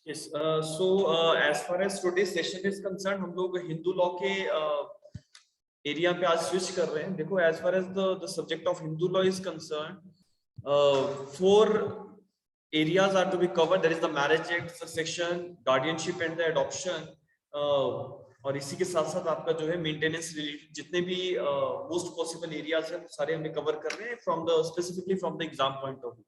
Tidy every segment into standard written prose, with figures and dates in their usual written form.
Yes, as far as today's session is concerned, हम लोग Hindu law के एरिया पे आज स्विच कर रहे हैं। देखो, as far as the subject of Hindu law is concerned, four areas are to be covered. There is the marriage act, succession, guardianship and the adoption. और इसी के साथ साथ आपका जो है मेंटेनेंस रिलेटेड जितने भी मोस्ट पॉसिबल एरियाज हैं सारे हमें कवर कर रहे हैं from the specifically from the exam point of view.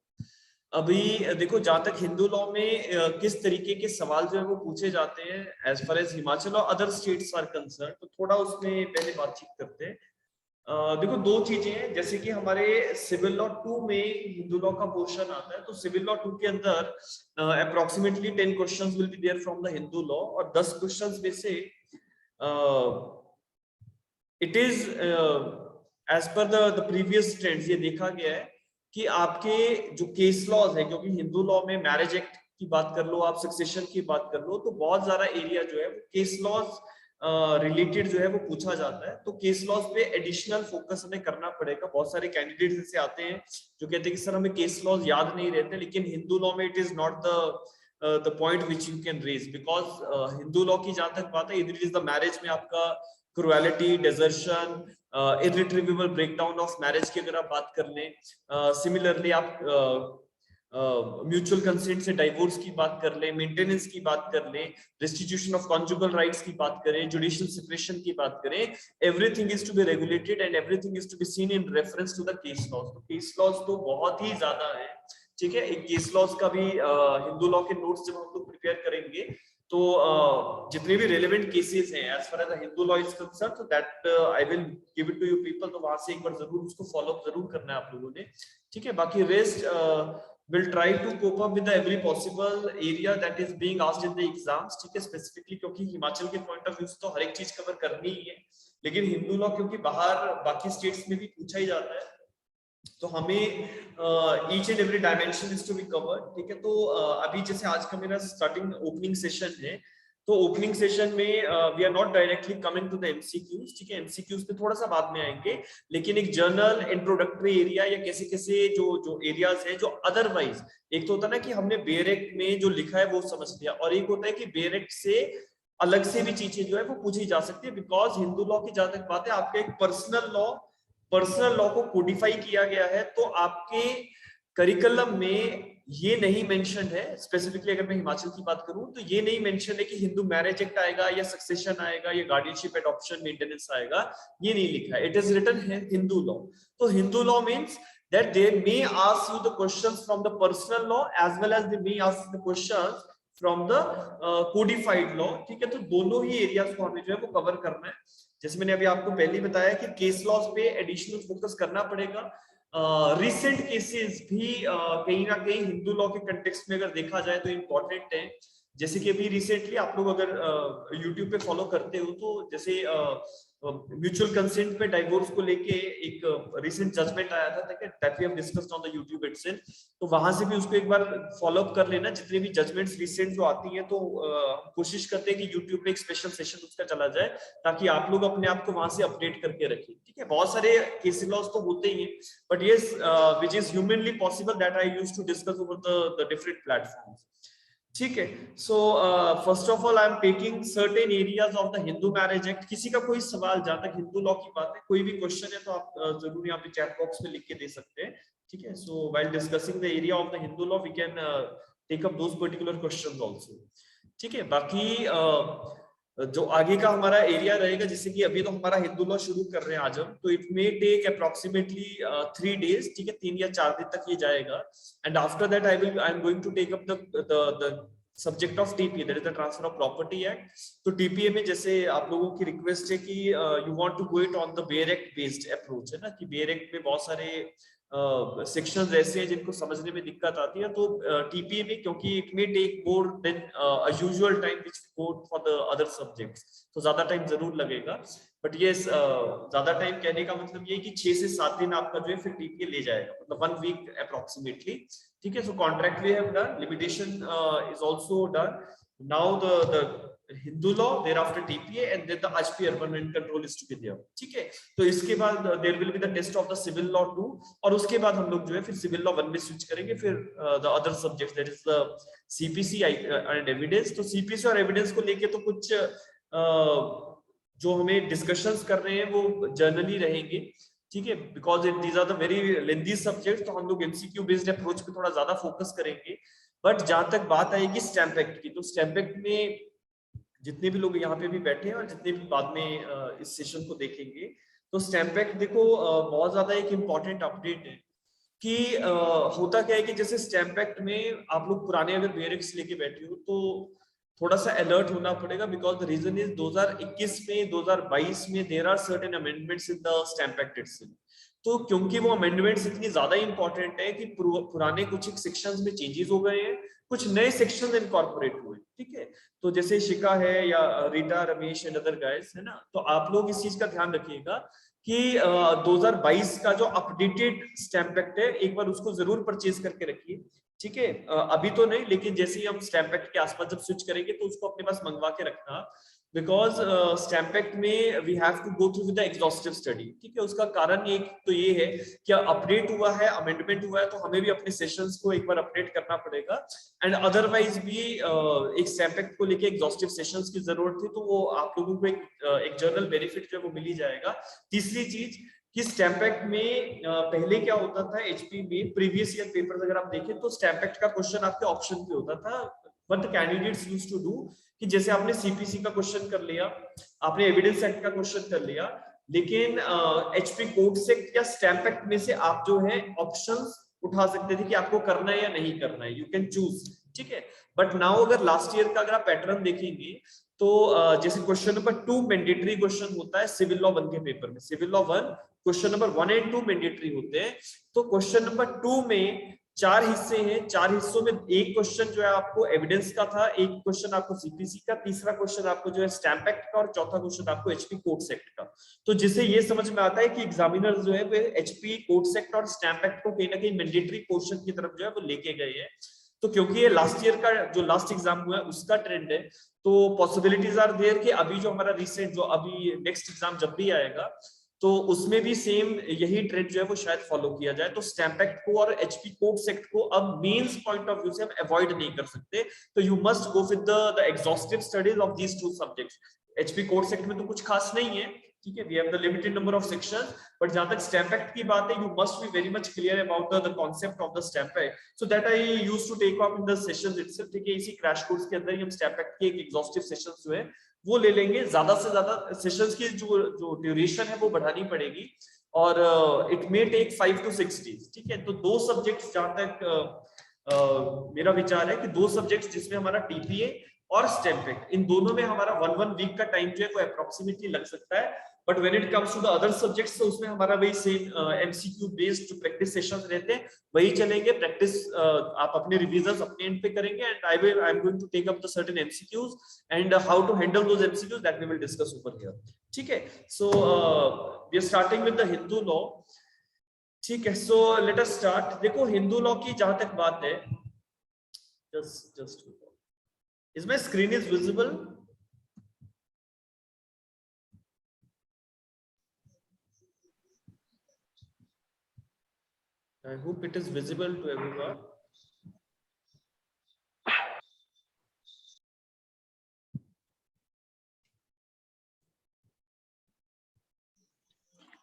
अभी देखो, जहां तक हिंदू लॉ में किस तरीके के सवाल जो है वो पूछे जाते हैं एज फार एज हिमाचल और अदर स्टेट्स आर कंसर्न, तो थोड़ा उसमें पहले बातचीत करते हैं। देखो, दो चीजें हैं। जैसे कि हमारे सिविल लॉ 2 में हिंदू लॉ का पोर्शन आता है, तो सिविल लॉ 2 के अंदर approximately 10 questions will be there from the Hindu law, और 10 क्वेश्चंस में से it is as per the previous trends ये देखा गया है कि आपके जो केस लॉज है, क्योंकि हिंदू लॉ में मैरिज एक्ट की बात कर लो, आप सक्सेशन की बात कर लो, तो बहुत ज्यादा एरिया जो है वो केस लॉज रिलेटेड जो है वो पूछा जाता है। तो केस लॉज पे एडिशनल फोकस हमें करना पड़ेगा। बहुत सारे कैंडिडेट्स ऐसे आते हैं जो कहते हैं कि सर हमें केस लॉज याद नहीं रहते, लेकिन हिंदू लॉ में it is not the point which you can raise, because Hindu law की जहां तक बात है, इधर इज द मैरिज में आपका cruelty, desertion, irretrievable breakdown of marriage की अगर आप बात कर लें, सिमिलरली आप म्यूचुअल कंसेंट से डाइवोर्स की बात कर लें, मेंटेनेंस की बात कर लें, रेस्टिट्यूशन ऑफ कॉन्जुगल राइट्स की बात करें, जुडिशियल सेपरेशन की बात करें, everything is to be regulated and everything is to be seen in reference to the case laws. तो केस लॉज तो बहुत ही ज्यादा है, ठीक है। एक केस लॉज का भी हिंदू लॉ के नोट्स जब हम लोग प्रिपेयर करेंगे तो जितने भी रेलेवेंट केसेस हैं as far as the Hindu law is concern, तो that I will give it to you people, तो वहां से एक बार जरूर उसको फॉलो अप जरूर करना है आप लोगों ने, ठीक है। बाकी rest will try to cope up with the every possible area that is being asked in the exams, ठीक है। स्पेसिफिकली क्योंकि हिमाचल के पॉइंट ऑफ व्यू से तो हर एक चीज कवर करनी ही है, लेकिन हिंदू लॉ क्योंकि बाहर बाकी स्टेट्स में भी पूछा ही जाता है, तो हमें each and every dimension is to be covered, ठीक है। तो अभी जैसे आज का मेरा स्टार्टिंग ओपनिंग सेशन है, तो ओपनिंग सेशन में we are not directly coming to the MCQs, ठीक है। एमसीक्यूज पे थोड़ा सा बाद में आएंगे, लेकिन एक जर्नल इंट्रोडक्टरी एरिया या कैसे कैसे जो एरियाज है जो अदरवाइज, एक तो होता है ना कि हमने बेयर एक्ट में जो लिखा है वो समझ लिया, और एक होता है कि बेयर एक्ट से अलग से भी चीजें जो है वो पूछी जा सकती है, बिकॉज हिंदू लॉ की जहां तक बात है, आपका एक पर्सनल लॉ को कोडिफाई किया गया है, तो आपके करिकुलम में ये नहीं मेंशन है। स्पेसिफिकली अगर मैं हिमाचल की बात करूं तो ये नहीं मेंशन है कि हिंदू मैरिज एक्ट आएगा या सक्सेशन आएगा या गार्डियनशिप, एडॉप्शन, मेंटेनेंस आएगा, ये नहीं लिखा है। इट इज रिटन है हिंदू लॉ। तो Hindu law means that they may ask you the questions from the personal law as well as they may ask the questions from the codified law, ठीक है। तो दोनों ही एरियाज को हमें जो है वो कवर करना है। जैसे मैंने अभी आपको पहले ही बताया कि केस लॉज पे एडिशनल फोकस करना पड़ेगा। रिसेंट केसेस भी कहीं ना कहीं हिंदू लॉ के कंटेक्स्ट में अगर देखा जाए तो इम्पोर्टेंट है। जैसे कि अभी रिसेंटली आप लोग अगर यूट्यूब पे फॉलो करते हो, तो जैसे म्यूचुअल कंसेंट पे डाइवोर्स को लेके एक रिसेंट जजमेंट आया था, that we have discussed on the YouTube itself, तो वहां से भी उसको एक बार फॉलो अप कर लेना। जितने भी जजमेंट्स रिसेंट जो आती हैं, तो कोशिश करते हैं कि यूट्यूब पे एक स्पेशल सेशन उसका चला जाए, ताकि आप लोग अपने आप को वहां से अपडेट करके रखें, ठीक है। बहुत सारे केस लॉज तो होते ही हैं, but yes which is humanly possible that I used to discuss over the different platforms, ठीक है। So first of all I am taking certain areas of the Hindu marriage act. किसी का कोई सवाल, जहां तक हिंदू लॉ की बात है, कोई भी क्वेश्चन है तो आप जरूर यहाँ पे चैट बॉक्स में लिख के दे सकते हैं, ठीक है। So while discussing the area of the Hindu law we can take up those particular questions also, ठीक है। बाकी जो आगे का हमारा एरिया रहेगा, जैसे कि अभी तो हमारा हिंदू लॉ शुरू कर रहे हैं आज हम, तो it may take approximately 3 days, ठीक है। 3 या 4 दिन तक ये जाएगा, and after that I am going to take up the subject of TPA, that is the transfer of property act. तो टीपीए में जैसे आप लोगों की रिक्वेस्ट है कि you want to go it on the bare act based approach, है ना, कि बेयर एक्ट में बहुत सारे सेक्शंस ऐसे हैं जिनको समझने में दिक्कत आती है। तो टीपीए में क्योंकि it may take more than usual time which go for the other subjects, तो ज्यादा टाइम जरूर लगेगा। बट ये ज्यादा टाइम कहने का मतलब ये कि 6 से 7 दिन आपका जो है फिर टीपीए ले जाएगा, मतलब 1 week अप्रोक्सीमेटली, ठीक है। So contract we have done, limitation is also done, now the Hindu law, thereafter TPA, and then the HP urban land control is to be there. ठीक है, तो इसके बाद there will be the test of the civil law 2, और उसके बाद हम लोग जो है फिर civil law 1 में switch करेंगे, फिर the other subjects, that is the CPC and evidence. तो CPC और evidence को लेके तो कुछ जो हमें discussions कर रहे हैं वो जर्नली रहेंगे, ठीक है, because these are the very lengthy subjects, तो हम लोग MCQ based approach पे थोड़ा ज्यादा फोकस करेंगे. बट जहां तक बात आएगी स्टैंप एक्ट की, तो स्टैंप एक्ट में जितने भी लोग यहाँ पे भी बैठे हैं और जितने भी बाद में इस सेशन को देखेंगे, तो स्टैंप एक्ट देखो बहुत ज्यादा एक इम्पॉर्टेंट अपडेट है कि होता क्या है कि जैसे स्टैंप एक्ट में आप लोग पुराने अगर बेरिक्स लेके बैठे हो तो थोड़ा सा अलर्ट होना पड़ेगा, बिकॉज द रीजन इज 2021 में 2022 में there are certain amendments in the stamp act itself. तो क्योंकि वो अमेंडमेंट्स इतनी ज्यादा इंपॉर्टेंट है कि पुराने कुछ एक सेक्शंस में चेंजेस हो गए हैं, कुछ नए सेक्शन इनकॉर्पोरेट हुए, ठीक है. तो जैसे शिका है या Rita, Ramesh and other guys है ना, तो आप लोग इस चीज का ध्यान रखिएगा कि 2022 का जो अपडेटेड स्टैंप एक्ट है एक बार उसको जरूर परचेज करके रखिए, ठीक है. अभी तो नहीं, लेकिन जैसे ही हम स्टैंप एक्ट के आसपास जब स्विच करेंगे तो उसको अपने पास मंगवा के रखना, बिकॉज स्टैंप एक्ट में we have to go through with the exhaustive study, ठीक है. उसका कारण एक तो ये है कि अपडेट हुआ है, अमेंडमेंट हुआ है, तो हमें भी अपने सेशंस को एक बार अपडेट करना पड़ेगा, एंड अदरवाइज भी एक स्टैंप एक्ट को लेके एग्जॉस्टिव सेशंस की जरूरत थी, तो वो आप लोगों को एक जर्नल बेनिफिट जो है वो मिल ही जाएगा. तीसरी चीज कि स्टैंप एक्ट में पहले क्या होता था, एचपी में प्रीवियस ईयर पेपर्स अगर आप देखें तो स्टैंप एक्ट का क्वेश्चन आपके ऑप्शन पे होता था. What the candidates used to do कि जैसे आपने सीपीसी का क्वेश्चन कर लिया, आपने एविडेंस एक्ट का क्वेश्चन कर लिया, लेकिन एचपी कोड सेक्ट या स्टैंप एक्ट में से आप जो है ऑप्शंस उठा सकते थे कि आपको करना है या नहीं करना है, यू कैन चूज, ठीक है. बट नाउ अगर लास्ट ईयर का अगर आप पैटर्न देखेंगे तो जैसे क्वेश्चन नंबर 2 मैंडेटरी क्वेश्चन होता है सिविल लॉ 1 के पेपर में, civil law 1 question number 1 and 2 mandatory होते हैं. तो क्वेश्चन नंबर 2 में 4 हिस्से हैं, 4 हिस्सों में एक क्वेश्चन जो है आपको एविडेंस का था, एक क्वेश्चन आपको सीपीसी का, तीसरा क्वेश्चन आपको जो है स्टैंप एक्ट का, और चौथा क्वेश्चन आपको एचपी कोड सेक्ट का. तो जिससे ये समझ में आता है कि एग्जामिनर जो है वो एचपी कोड सेक्ट और स्टैंप एक्ट को कहीं ना कहीं मैंडेटरी पोर्शन की तरफ जो है वो लेके गए हैं. तो क्योंकि ये लास्ट ईयर का जो लास्ट एग्जाम हुआ है उसका ट्रेंड है, तो पॉसिबिलिटीज आर देयर कि अभी जो हमारा रिसेंट जो अभी नेक्स्ट एग्जाम जब भी आएगा तो उसमें भी सेम यही ट्रेंड जो है वो शायद फॉलो किया जाए. तो स्टैंप एक्ट को और एचपी कोड सेक्ट को अब मेंस पॉइंट ऑफ व्यू से हम अवॉइड नहीं कर सकते, तो you must go with the exhaustive studies of these two subjects. HP code sect में तो कुछ खास नहीं है, ठीक है, we have the limited number of sections, but जहां तक स्टैंप एक्ट की बात है you must be very much clear about the concept of the stamp act, so that I used to take up in the sessions itself, ठीक है. इसी crash course के अंदर ही हम स्टैंप एक्ट के एक एग्जॉस्टिव सेशंस जो है वो ले लेंगे. ज्यादा से ज्यादा सेशंस की जो ड्यूरेशन है वो बढ़ानी पड़ेगी, और it may take 5 to 6 days, ठीक है. तो दो सब्जेक्ट्स जहां तक मेरा विचार है कि दो सब्जेक्ट्स जिसमें हमारा टीपीए और स्टैंप एक्ट, इन दोनों में हमारा 1 वीक का टाइम जो है वो अप्रोक्सीमेटली लग सकता है. But when it comes to the other subjects तो उसमें हमारा वही सेम एमसीक्यू बेस्ड जो प्रैक्टिस सेशंस रहते हैं वही चलेंगे. प्रैक्टिस आप अपने रिवीजन्स अपने एंड पे करेंगे, and I am going to take up the certain MCQs and how to handle those MCQs that we will discuss over here, ठीक है. So we are starting with the Hindu law, ठीक है. So let us start. देखो Hindu law की जहां तक बात है, just is my screen is visible? I hope it is visible to everyone.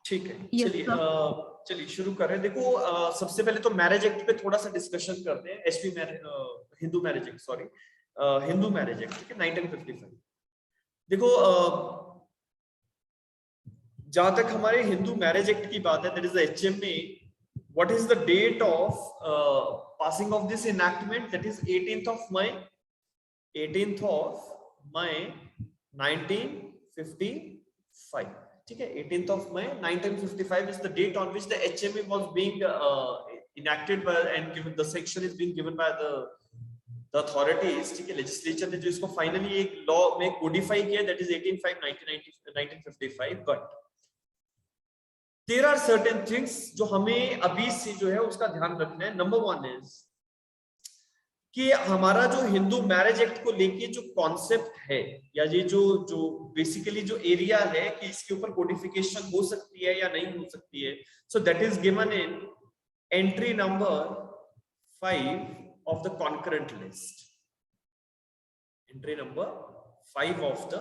ठीक है, चलिए शुरू कर रहे हैं. देखो सबसे पहले तो मैरिज एक्ट पे थोड़ा सा डिस्कशन करते हैं. HP Hindu marriage act, sorry Hindu marriage act, ठीक है, 1955. देखो जहां तक हमारे हिंदू मैरिज एक्ट की बात है, that is the HMA. What is the date of passing of this enactment? That is 18th of May 1955. ठीक है, 18th of May 1955 is the date on which the HMA was being enacted by, and given the section is being given by the authorities, ठीक है. Legislature ने जो इसको finally एक law में Codify किया, that is 18/5/1955. But there are certain things जो हमें अभी से जो है उसका ध्यान रखना है. नंबर 1 is कि हमारा जो हिंदू मैरिज एक्ट को लेके जो कॉन्सेप्ट है, या ये जो जो बेसिकली जो एरिया है कि इसके ऊपर कोडिफिकेशन हो सकती है या नहीं हो सकती है, so that is given in entry number 5 of the concurrent list. Entry number 5 of the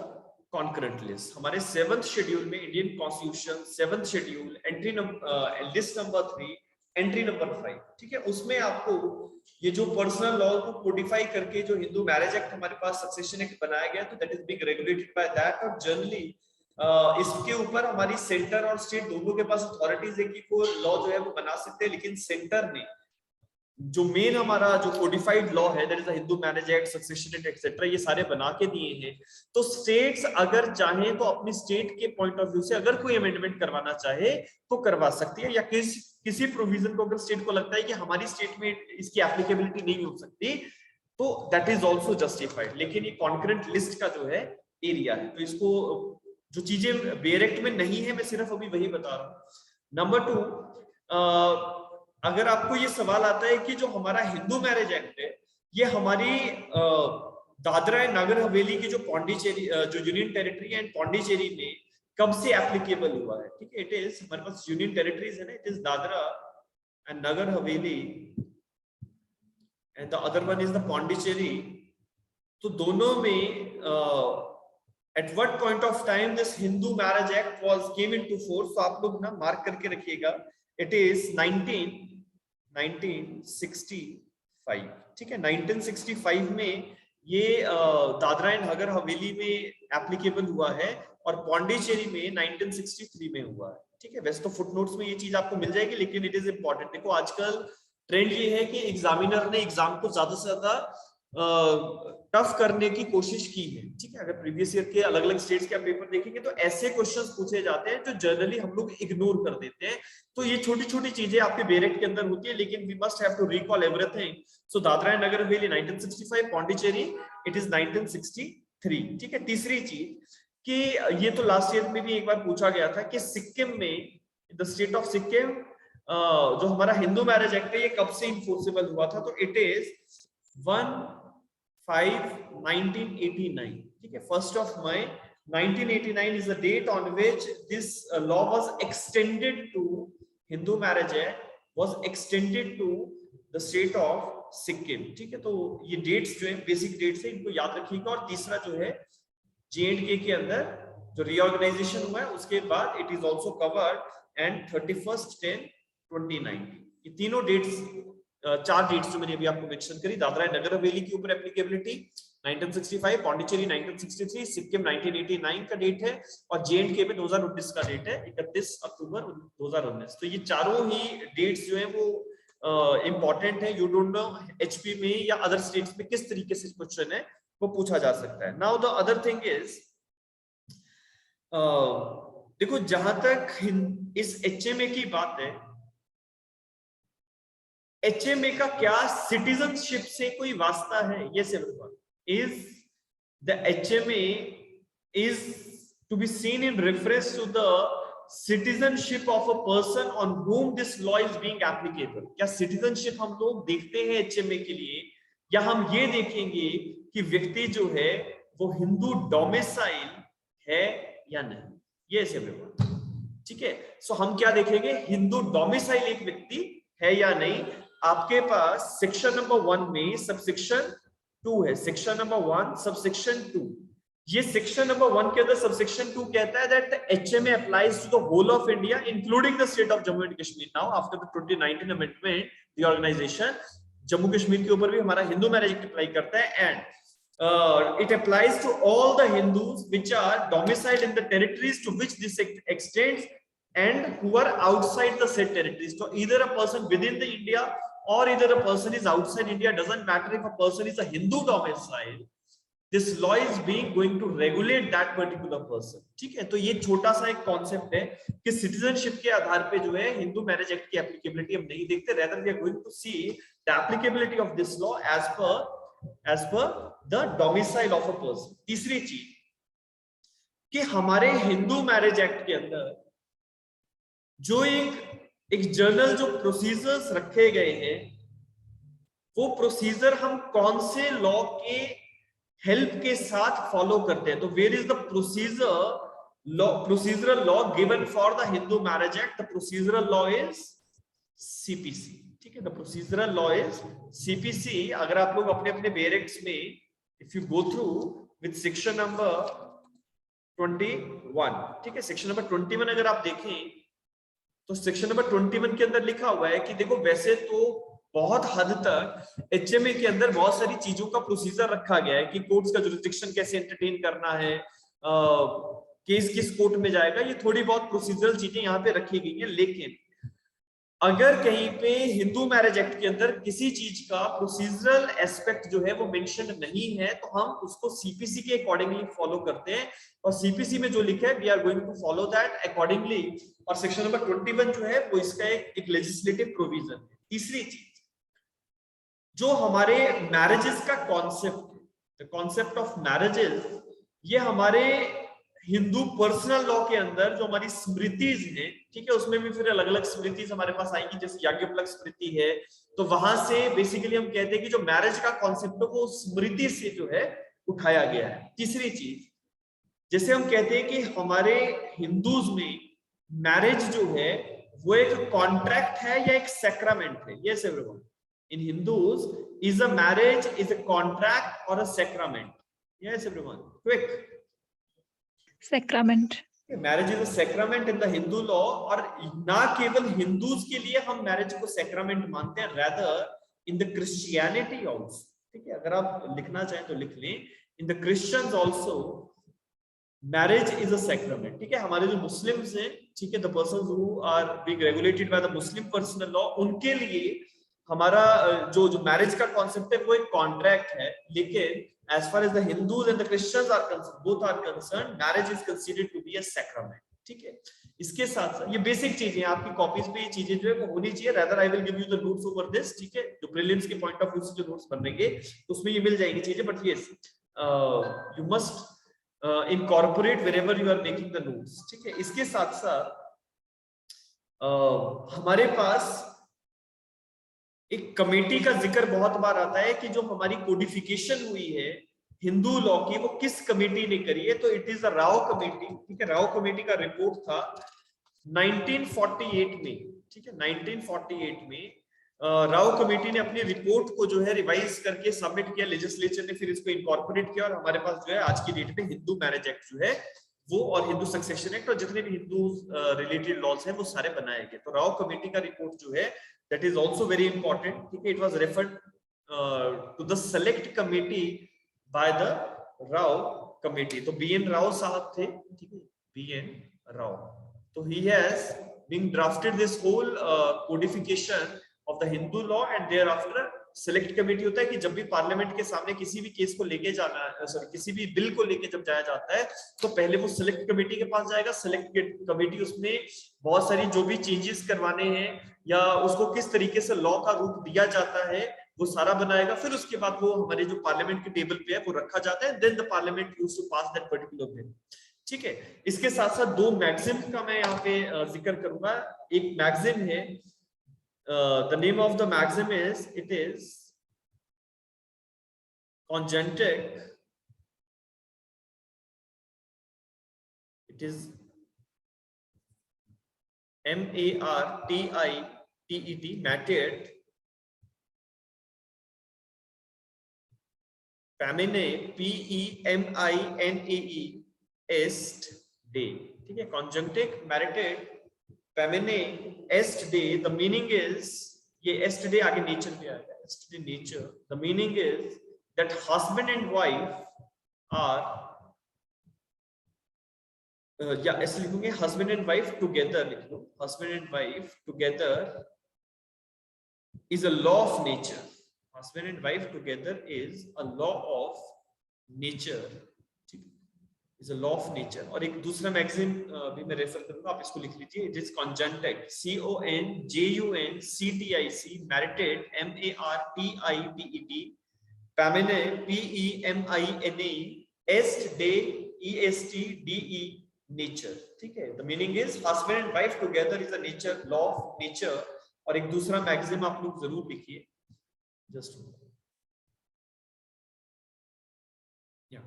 concurrent list हमारे 7th शेड्यूल में, Indian constitution 7th schedule, entry number list number 3 entry number 5, ठीक है। उसमें आपको ये जो पर्सनल लॉ को Codify करके जो हिंदू मैरिज एक्ट हमारे पास सक्सेशन एक्ट बनाया गया, तो that is being regulated by that. और जनरली इसके ऊपर हमारी सेंटर और स्टेट दोनों के पास अथॉरिटीज है कि वो लॉ जो है वो बना सकते हैं, लेकिन सेंटर ने जो मेन हमारा जो कोडिफाइड लॉ है, that is the Hindu marriage act, succession act etcetera, ये सारे बना के दिए हैं। तो स्टेट्स अगर चाहें तो अपनी स्टेट के पॉइंट ऑफ व्यू से अगर कोई अमेंडमेंट करवाना चाहे तो करवा सकती है, या किसी प्रोविजन को अगर स्टेट को लगता है कि हमारी स्टेट में इसकी एप्लीकेबिलिटी नहीं हो सकती, तो दैट इज ऑल्सो जस्टिफाइड। लेकिन ये कॉन्करेंट लिस्ट का जो है एरिया है, तो इसको जो चीजें बेयर एक्ट में नहीं है मैं सिर्फ अभी वही बता रहा हूँ। नंबर 2, अगर आपको ये सवाल आता है कि जो हमारा हिंदू मैरिज एक्ट है ये हमारी दादरा एंड नगर हवेली की जो पौंडीचेरी जो यूनियन टेरिटरी एंड पौंडीचेरी में कब से एप्लीकेबल हुआ है, ठीक है। इट इज, हमारे पास यूनियन टेरिटरीज है ना, it is Dadra and Nagar Haveli and the other one is the Pondicherry. तो दोनों में at what point of time this Hindu marriage act came into force, तो आप लोग ना मार्क करके रखिएगा, it is 1965, ठीक है। 1965 में ये दादरा एंड नगर हवेली में एप्लीकेबल हुआ है और पौंडीचेरी में 1963 में हुआ है, ठीक है। वैसे तो फुटनोट्स में ये चीज आपको मिल जाएगी, लेकिन इट इज इंपॉर्टेंट। देखो आजकल ट्रेंड ये है कि एग्जामिनर ने एग्जाम को ज्यादा से ज्यादा टफ करने की कोशिश की है, ठीक है। अगर प्रीवियस ईयर के अलग अलग स्टेट्स के आप पेपर देखेंगे तो ऐसे क्वेश्चंस पूछे जाते हैं जो जनरली हम लोग इग्नोर कर देते हैं। तो ये छोटी छोटी चीजें आपके बेरेक्ट के अंदर होती है, लेकिन we must have to recall everything. So Dadra and Nagar Haveli 1965, Pondicherry it is 1963, ठीक है। तीसरी चीज कि ये तो लास्ट ईयर में भी एक बार पूछा गया था कि सिक्किम में, द स्टेट ऑफ सिक्किम, जो हमारा हिंदू मैरिज एक्ट है ये कब से इन्फोर्सेबल हुआ था, तो इट इज 1/5/1989, ठीक है। 1st of May 1989 is the date on which this law was extended to, Hindu marriage act was extended to the state of Sikkim, ठीक है। तो ये डेट्स जो है बेसिक डेट्स है, इनको याद रखिएगा। और तीसरा जो है J&K के अंदर जो रीऑर्गेनाइजेशन हुआ है उसके बाद it is also covered and 31/10/2019। ये तीनों डेट्स, 4 डेट्स जो मैंने अभी आपको मेंशन करी, दादरा एंड नगर हवेली के ऊपर एप्लीकेबिलिटी 1965, पौंडीचेरी 1963, सिक्किम 1989 का डेट है, और J&K में 2019 का डेट है 31 अक्टूबर 2019। तो ये चारों ही डेट्स जो है वो इंपॉर्टेंट है। यू डोंट नो HP में या अदर स्टेट्स में किस तरीके से क्वेश्चन है वो पूछा जा सकता है। Now the other thing is, देखो जहां तक इस HMA की बात है, HMA का क्या सिटीजनशिप से कोई वास्ता है? Yes everyone, is the HMA is to be seen in reference to the citizenship of a person on whom this law is being applicable? क्या सिटीजनशिप हम लोग देखते हैं HMA के लिए, या हम ये देखेंगे कि व्यक्ति जो है वो हिंदू डोमिसाइल है या नहीं? यस एवरीवन, ठीक है। सो हम क्या देखेंगे, हिंदू डोमिसाइल एक व्यक्ति है या नहीं। आपके पास सेक्शन नंबर 1 में सबसेक्शन 2 है, सेक्शन नंबर 1 सबसेक्शन 2। ये सेक्शन नंबर 1 के अंदर सबसेक्शन 2 कहता है that the HMA applies to the whole of India including the state of Jammu and Kashmir. Now after the 2019 amendment, the organization Jammu Kashmir के ऊपर भी हमारा हिंदू मैरिज एक्ट अप्लाई करता है, and it applies to all the Hindus which are domiciled in the territories to which this extends and who are outside the said territories. So either a person within the India or either a person is outside India, doesn't matter if a person is a Hindu domicile, this law is being going to regulate that particular person, ठीक है। तो ये छोटा सा एक concept है कि citizenship के आधार पे जो है हिंदू मैरिज एक्ट की एप्लीकेबिलिटी हम नहीं देखते, rather we are going to see the applicability of this law as per the domicile of a person। तीसरी चीज कि हमारे हिंदू मैरिज एक्ट के अंदर जो एक जनरल जो प्रोसीजर्स रखे गए हैं वो प्रोसीजर हम कौन से लॉ के हेल्प के साथ फॉलो करते हैं। तो where is the procedural law given for the Hindu marriage act? The procedural law is CPC. ठीक है, the procedural law is CPC. अगर आप लोग अपने अपने बेरेक्स में if you go through with section number 21, ठीक है, सेक्शन नंबर 21 अगर आप देखें तो सेक्शन नंबर 21 के अंदर लिखा हुआ है कि देखो वैसे तो बहुत हद तक एचएमए के अंदर बहुत सारी चीजों का प्रोसीजर रखा गया है कि कोर्ट्स का जुरिसडिक्शन कैसे एंटरटेन करना है, केस किस कोर्ट में जाएगा, ये थोड़ी बहुत प्रोसीजरल चीजें यहाँ पे रखी गई हैं। लेकिन अगर कहीं पे हिंदू मैरिज एक्ट के अंदर किसी चीज का प्रोसीजरल एस्पेक्ट जो है वो मेंशन नहीं है तो हम उसको सीपीसी के अकॉर्डिंगली फॉलो करते हैं, और सीपीसी में जो लिखा है we are going to follow that accordingly. और सेक्शन नंबर 21 जो है वो इसका एक लेजिस्लेटिव प्रोविजन है। तीसरी चीज, जो हमारे मैरिजेस का concept, the concept of marriages, ये हमारे हिंदू पर्सनल लॉ के अंदर जो हमारी स्मृतिज है, ठीक है, उसमें भी फिर अलग अलग स्मृतिज हमारे पास आएंगी, जैसे याज्ञवल्क्य स्मृति है। तो वहां से बेसिकली हम कहते हैं कि जो मैरिज का कॉन्सेप्ट है वो स्मृति से जो है उठाया गया है। तीसरी चीज, जैसे हम कहते हैं कि हमारे हिंदूज में मैरिज जो है वो एक कॉन्ट्रैक्ट है या एक सैक्रामेंट है। Yes everyone, in Hindus is a marriage is a contract और a sacrament? Yes everyone, quick. Sacrament. Marriage is a sacrament in the Hindu law, और ना केवल हिंदूज के लिए हम मैरिज को सैक्रामेंट मानते हैं, rather in the Christianity also. ठीक है, अगर आप लिखना चाहें तो लिख लें, in the Christians also marriage is a sacrament. ठीक है, हमारे जो मुस्लिम्स हैं, ठीक है, the persons who are being regulated by the Muslim personal law, उनके लिए हमारा जो मैरिज का कॉन्सेप्ट है वो एक कॉन्ट्रैक्ट है। लेकिन as far as the Hindus and the Christians are concerned, both are concerned, marriage is considered to be a sacrament. ठीक है, इसके साथ साथ ये बेसिक चीजें आपकी कॉपीज पे ये चीजें जो है वो होनी चाहिए। Rather I will give you the notes over this. ठीक है, जो प्रीलिम्स के पॉइंट ऑफ व्यू से जो नोट्स बनेंगे उसमें ये मिल जाएंगी चीजें, but yes you must incorporate wherever you are making the notes. ठीक है, इसके साथ साथ हमारे पास एक कमेटी का जिक्र बहुत बार आता है कि जो हमारी कोडिफिकेशन हुई है हिंदू लॉ की वो किस कमेटी ने करी है, तो it is the Rao committee. ठीक है, राव कमेटी का रिपोर्ट था 1948 में। ठीक है, 1948 में राव कमेटी ने अपनी रिपोर्ट को जो है रिवाइज करके सबमिट किया, लेजिस्लेचर ने फिर इसको इनकॉर्पोरेट किया, और हमारे पास जो है आज की डेट में हिंदू मैरिज एक्ट जो है वो और हिंदू सक्सेशन एक्ट और जितने भी हिंदू रिलेटेड लॉज हैं वो सारे बनाए गए। तो राव कमेटी का रिपोर्ट जो है that is also very important. ठीक है, it was referred to the select committee by the Rao committee. तो BN Rao साहब थे, ठीक है, BN Rao, तो he has been drafted this whole codification of the Hindu law, and thereafter select committee होता है कि जब भी पार्लियामेंट के सामने किसी भी केस को लेके जाना है, सॉरी किसी भी बिल को लेके जब जाया जाता है तो पहले वो सिलेक्ट कमेटी के पास जाएगा। सिलेक्ट कमेटी उसमें बहुत सारी जो भी चेंजेस करवाने हैं या उसको किस तरीके से लॉ का रूप दिया जाता है वो सारा बनाएगा। फिर उसके बाद वो हमारे जो पार्लियामेंट के टेबल पे है वो रखा जाता है, then the parliament used to pass that particular bill. ठीक है, इसके साथ साथ दो मैगजीम का मैं यहाँ पे जिक्र करूंगा। एक मैगजीम है, the name of the magazine is, it is Congentic, it is M-A-R-T-I-T-E-T, Matet, Pamine, P-E-M-I-N-A-E, Est Day। ठीक है, Conjunctic, Matet, Pamine, Est Day, the meaning is, ये Est Day आगे नेचर पे आएगा, Est Day nature, the meaning is that husband and wife are या ऐसे लिखूंगे husband and wife together, लिख लो husband and wife together is a law of nature। husband and wife together is a law of nature, is a law of nature। और एक दूसरा magazine भी मैं refer करूंगा, आप इसको लिख लीजिए, इट इज कॉन्जेंटेक, C-O-N-J-U-N-C-T-I-C, मैरिटेड, M-A-R-T-I-D-E-T, पैमिने, P-E-M-I-N-A, Est Day, E-S-T-D-E, nature. ठीक है, the meaning is husband and wife together is a nature, law of nature. और एक दूसरा मैगजीन आप लोग जरूर लिखिए, just yeah.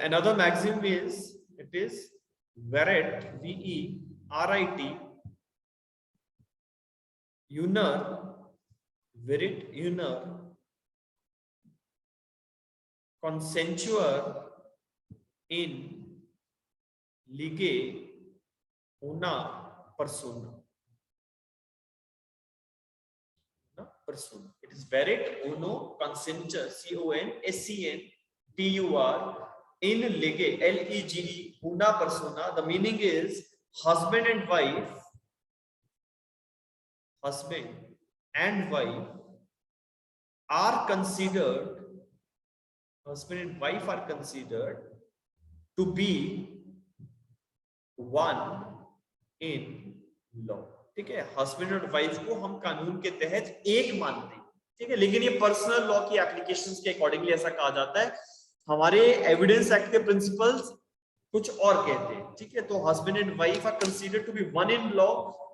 Another maxim is, it is verit, verit, uner, verit, uner, consensuer in lege una persona. Persona. It is verit, uno, consensuer, CONSENTUR, in lege, LEGE, una persona. The meaning is husband and wife are considered, husband and wife are considered to be one in law. ठीक है, husband और wife को हम कानून के तहत एक मानते हैं, ठीक है, लेकिन ये पर्सनल लॉ की एप्लीकेशंस के अकॉर्डिंगली ऐसा कहा जाता है। हमारे एविडेंस एक्ट के प्रिंसिपल्स कुछ और कहते हैं, ठीक है। तो husband and wife are considered to be one in law,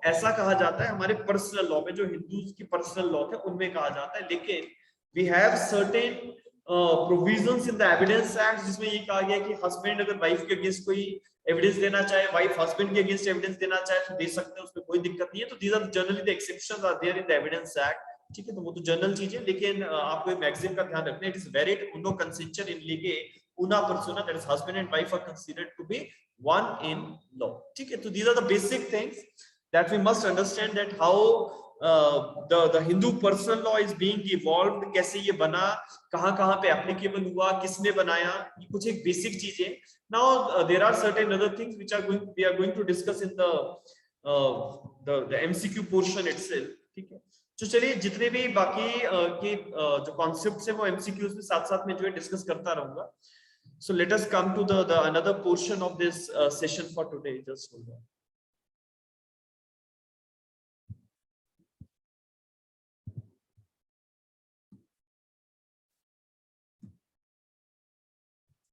ऐसा कहा जाता है हमारे पर्सनल लॉ में, जो हिंदूज की पर्सनल लॉ है उनमें कहा जाता है। लेकिन we have certain provisions in the evidence act जिसमें ये कहा गया कि हस्बैंड अगर वाइफ के अगेंस्ट कोई एविडेंस देना चाहे, वाइफ हस्बैंड के अगेंस्ट एविडेंस देना चाहे तो दे सकते हैं, उसमें कोई दिक्कत नहीं है। तो these are generally the exceptions are there in the evidence act, ठीक है। तो वो तो जनरल चीज है, लेकिन आपको एक मैगजीन का ध्यान रखना है। इट इज वेरिड उनो कंसेंचर इन लीगे una persona, that is husband and wife are considered to be one in law, ठीक है। तो these are the basic things that we must understand, that how the Hindu personal law is being evolved, कैसे ये बना, कहाँ पे applicable हुआ, किसने बनाया, ये कुछ एक बेसिक चीज है। Now there are certain other things which we are going to discuss in the MCQ portion itself, ठीक है। तो चलिए जितने भी बाकी के जो कॉन्सेप्ट्स हैं वो MCQs में साथ में जो है डिस्कस करता रहूंगा। So let us come to the another portion of this session for today. Just hold on.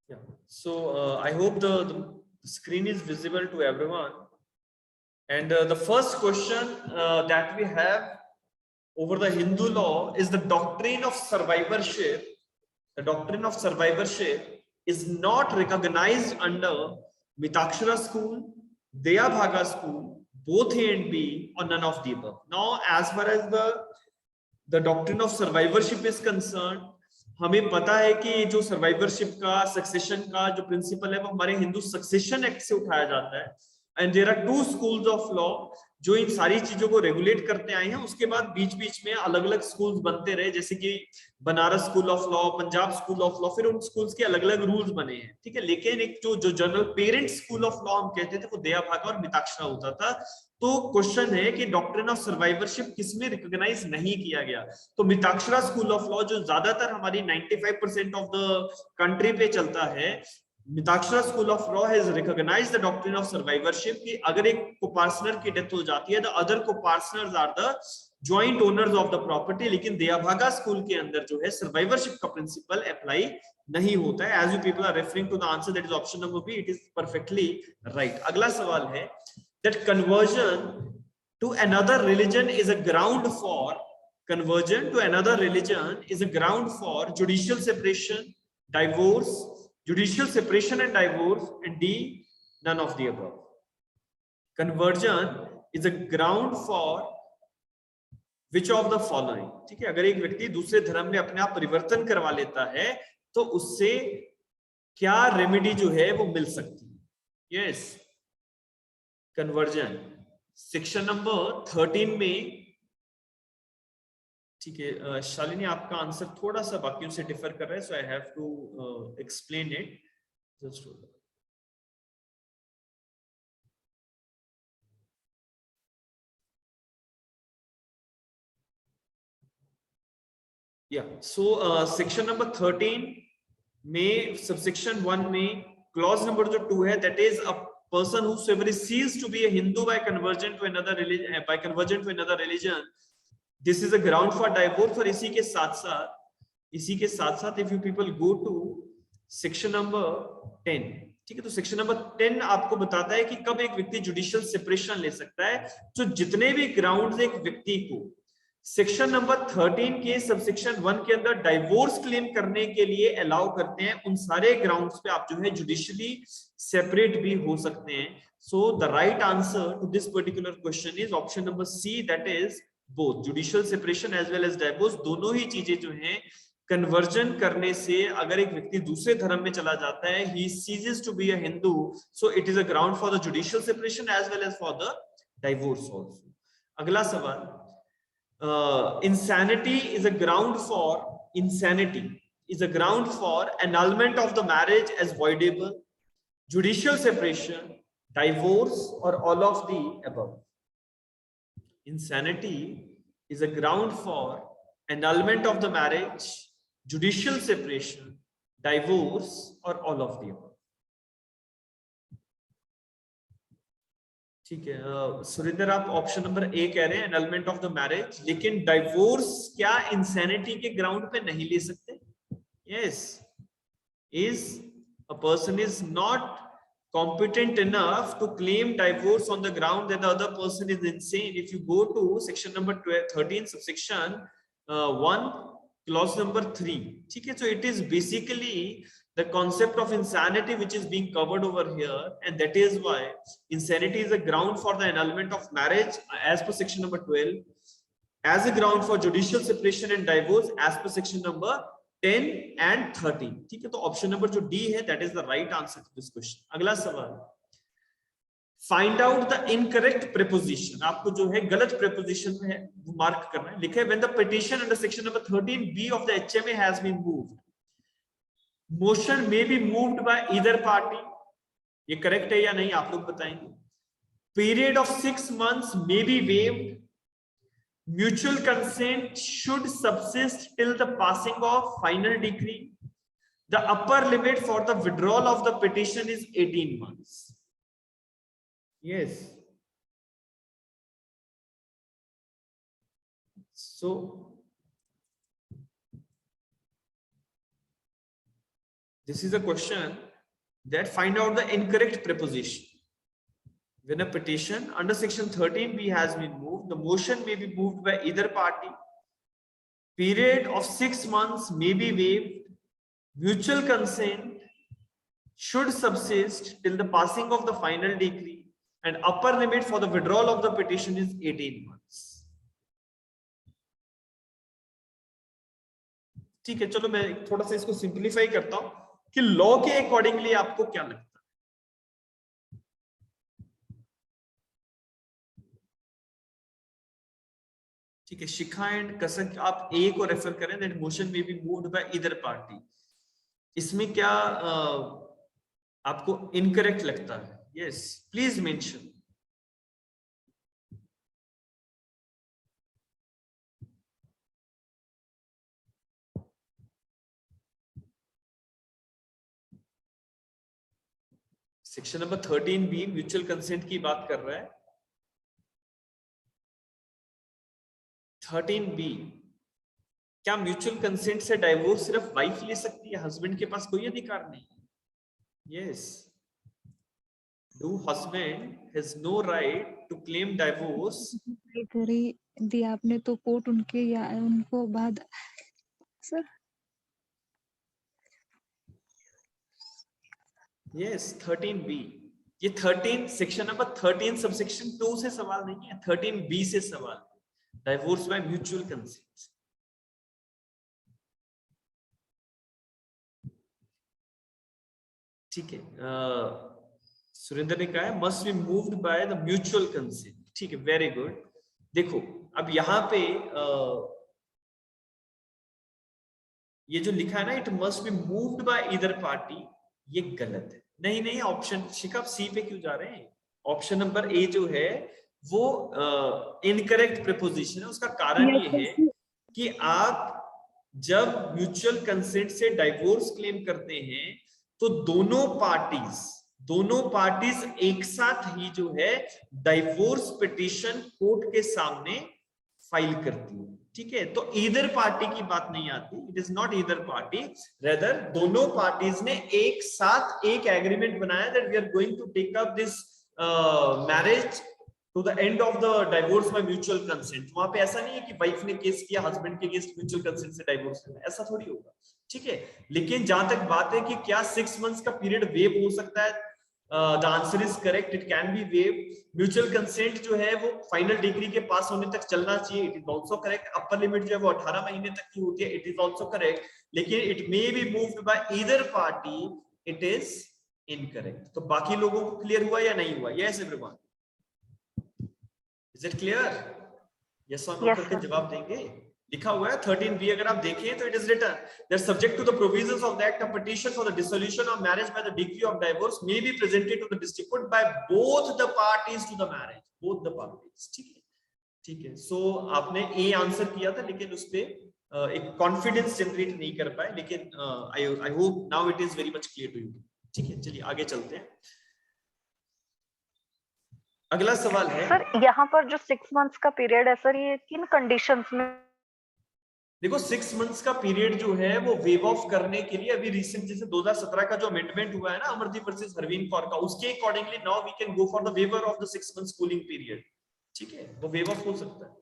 Yeah. So I hope the screen is visible to everyone. And the first question that we have over the Hindu law is the doctrine of survivorship. The doctrine of survivorship is not recognized under Mitakshara school, Deyabhaga school, both A and B, or none of the above. Now, as far as the doctrine of survivorship is concerned, हमें पता है कि जो survivorship का, succession का जो principal है वो हमारे हिंदू सक्सेशन एक्ट से उठाया जाता है। And there are 2 schools of law जो इन सारी चीजों को रेगुलेट करते आए हैं। उसके बाद बीच में अलग अलग स्कूल्स बनते रहे, जैसे कि Banaras school of law, Punjab school of law, फिर उन स्कूल्स के अलग अलग रूल्स बने हैं, ठीक है। लेकिन एक जो general parent school of law हम कहते थे वो दयाभागा और मिताक्षरा होता था। तो क्वेश्चन है कि डॉक्ट्रिन ऑफ सर्वाइवरशिप किसमें रिकॉग्नाइज नहीं किया गया। तो मिताक्षरा स्कूल ऑफ लॉ जो ज्यादातर हमारी 95% ऑफ द कंट्री पे चलता है, Mitakshara school of law has recognised the doctrine of survivorship कि अगर एक कोपार्टनर की डेथ हो जाती है, the other copartners are the joint owners of the property. लेकिन दयाभागा स्कूल के अंदर जो है सर्वाइवरशिप का प्रिंसिपल अप्लाई नहीं होता है। As you people are referring to the answer that is option number B, it is perfectly right. अगला सवाल है that conversion to another religion is a ground for judicial separation, divorce, and divorce, and D, none of the above. Conversion is a ground for which of the following, ठीक है। अगर एक व्यक्ति दूसरे धर्म में अपने आप परिवर्तन करवा लेता है तो उससे क्या रेमेडी जो है वो मिल सकती है। यस, कन्वर्जन सेक्शन नंबर 13 में, ठीक है। शालिनी आपका आंसर थोड़ा सा बाकियों से डिफर कर रहा है, so I have to explain it just. या सो सेक्शन नंबर 13 में सबसेक्शन 1 में क्लॉज नंबर जो 2 है, that is a person whosoever is ceased to be a Hindu by conversion to another religion, this is a ground for divorce। और इसी के साथ साथ if you people go to section number 10, ठीक है। तो सेक्शन नंबर 10 आपको बताता है कि कब एक व्यक्ति जुडिशियल सेपरेशन ले सकता है। तो जितने भी ग्राउंड्स एक व्यक्ति को सेक्शन नंबर 13 के सबसेक्शन 1 के अंदर डाइवोर्स क्लेम करने के लिए अलाउ करते हैं उन सारे ग्राउंड्स पे आप जो है जुडिशियली सेपरेट भी हो सकते हैं. So the right answer to this particular question is option number C, that is both judicial separation as well as divorce. दोनों ही चीजें जो हैं कन्वर्जन करने से अगर एक व्यक्ति दूसरे धर्म में चला जाता है, he ceases to be a Hindu, so it is a ground for the judicial separation as well as for the divorce also. अगला सवाल, insanity is a ground for annulment of the marriage as voidable, judicial separation, divorce, or all of the above. Insanity is a ground for annulment of the marriage, judicial separation, divorce, or all of the above. ठीक है, सुरेंद्र आप option number A कह रहे हैं annulment of the marriage, लेकिन divorce क्या insanity के ground पे नहीं ले सकते? Yes, is a person is not competent enough to claim divorce on the ground that the other person is insane. If you go to section number 13 subsection 1 clause number 3, ठीक है, so it is basically the concept of insanity which is being covered over here, and that is why insanity is a ground for the annulment of marriage as per section number 12, as a ground for judicial separation and divorce as per section number 10 and 13. ठीक है, तो option number जो D है that is the right answer to this question. अगला सवाल, find out the incorrect preposition. आपको जो है गलत preposition है वो मार्क करना है. लिखा है when the petition under section number 13B of the HMA has been moved, motion may be moved by either party. ये करेक्ट है या नहीं आप लोग बताएंगे. Period of 6 months may be waived. Mutual consent should subsist till the passing of final decree. The upper limit for the withdrawal of the petition is 18 months. Yes. So this is a question that find out the incorrect preposition. When a petition under section 13B has been moved, the motion may be moved by either party. Period of 6 months may be waived. Mutual consent should subsist till the passing of the final decree, and upper limit for the withdrawal of the petition is 18 months. ठीक है, चलो मैं थोड़ा सा इसको simplify करता हूं कि लॉ के अकॉर्डिंगली आपको क्या लगता है. ठीक है, शिखा एंड कसक आप ए को रेफर करें, that motion may be moved by either party. इसमें क्या आपको इनकरेक्ट लगता है? Yes, please mention. Section number 13B mutual consent की बात कर रहा है. 13B, क्या म्यूचुअल कंसेंट से डाइवोर्स सिर्फ वाइफ ले सकती है, हस्बैंड के पास कोई अधिकार नहीं? Yes, do husband has no right to claim divorce? दी आपने तो कोर्ट उनके या उनको बाद सर. Yes, 13B. ये 13 सेक्शन नंबर 13 सबसेक्शन 2 से सवाल नहीं है, 13B से सवाल. Divorce by mutual consent. ठीक है, सुरेंद्र ने कहा है must be moved by the mutual consent. ठीक है, वेरी गुड. देखो अब यहाँ पे ये जो लिखा है ना, it must be moved by either party, ये गलत है. नहीं नहीं, ऑप्शन शिखा सी पे क्यों जा रहे हैं? ऑप्शन नंबर ए जो है वो इनकरेक्ट प्रीपोजिशन है. उसका कारण ये है कि आप जब म्यूचुअल कंसेंट से डाइवोर्स क्लेम करते हैं तो दोनों पार्टीज एक साथ ही जो है डाइवोर्स पिटीशन कोर्ट के सामने फाइल करती है. ठीक है, तो ईदर पार्टी की बात नहीं आती. It is not either party, rather दोनों पार्टीज ने एक साथ एक एग्रीमेंट बनाया that we are going to take up this marriage to the end of the divorce by mutual consent. वहां पे ऐसा नहीं है कि वाइफ ने केस किया, हस्बैंड के अगेंस्ट म्यूचुअल कंसेंट से डाइवोर्स करना, ऐसा थोड़ी होगा, ठीक है। लेकिन जहां तक बात है कि क्या 6 मंथ्स का पीरियड वेव हो सकता है, the answer is correct, it can be wave. Mutual consent जो है वो फाइनल डिग्री के पास होने तक चलना चाहिए, it is also correct. Upper limit जो है वो 18 महीने तक की होती है, इट इज आल्सो करेक्ट। लेकिन it may be moved by either party, it is incorrect. तो बाकी लोगों को क्लियर हुआ या नहीं हुआ? Yes everyone, is it clear? Yes और नो करके जवाब देंगे। लिखा हुआ है 13B, अगर आप देखें तो it is written that subject to the provisions of the act, a petition for the dissolution of marriage by the decree of divorce may be presented to the district court by both the parties to the marriage, both the parties, ठीक है, ठीक है। सो आपने A answer किया था, लेकिन उस पे एक कॉन्फिडेंस जनरेट नहीं कर पाए, लेकिन I hope now it is very much clear to you, ठीक है। चलिए आगे चलते हैं। अगला सवाल है सर, यहाँ पर जो 6 मंथ्स का पीरियड है सर, ये किन कंडीशंस में? देखो 6 मंथ्स का पीरियड जो है वो वेव ऑफ करने के लिए अभी रिसेंट जैसे 2017 का जो अमेंडमेंट हुआ है ना अमरदीप वर्सेस हरवीन कौर का, उसके accordingly now we can go for the waiver of the 6 months cooling period, ठीक है। वो वेव ऑफ हो सकता है,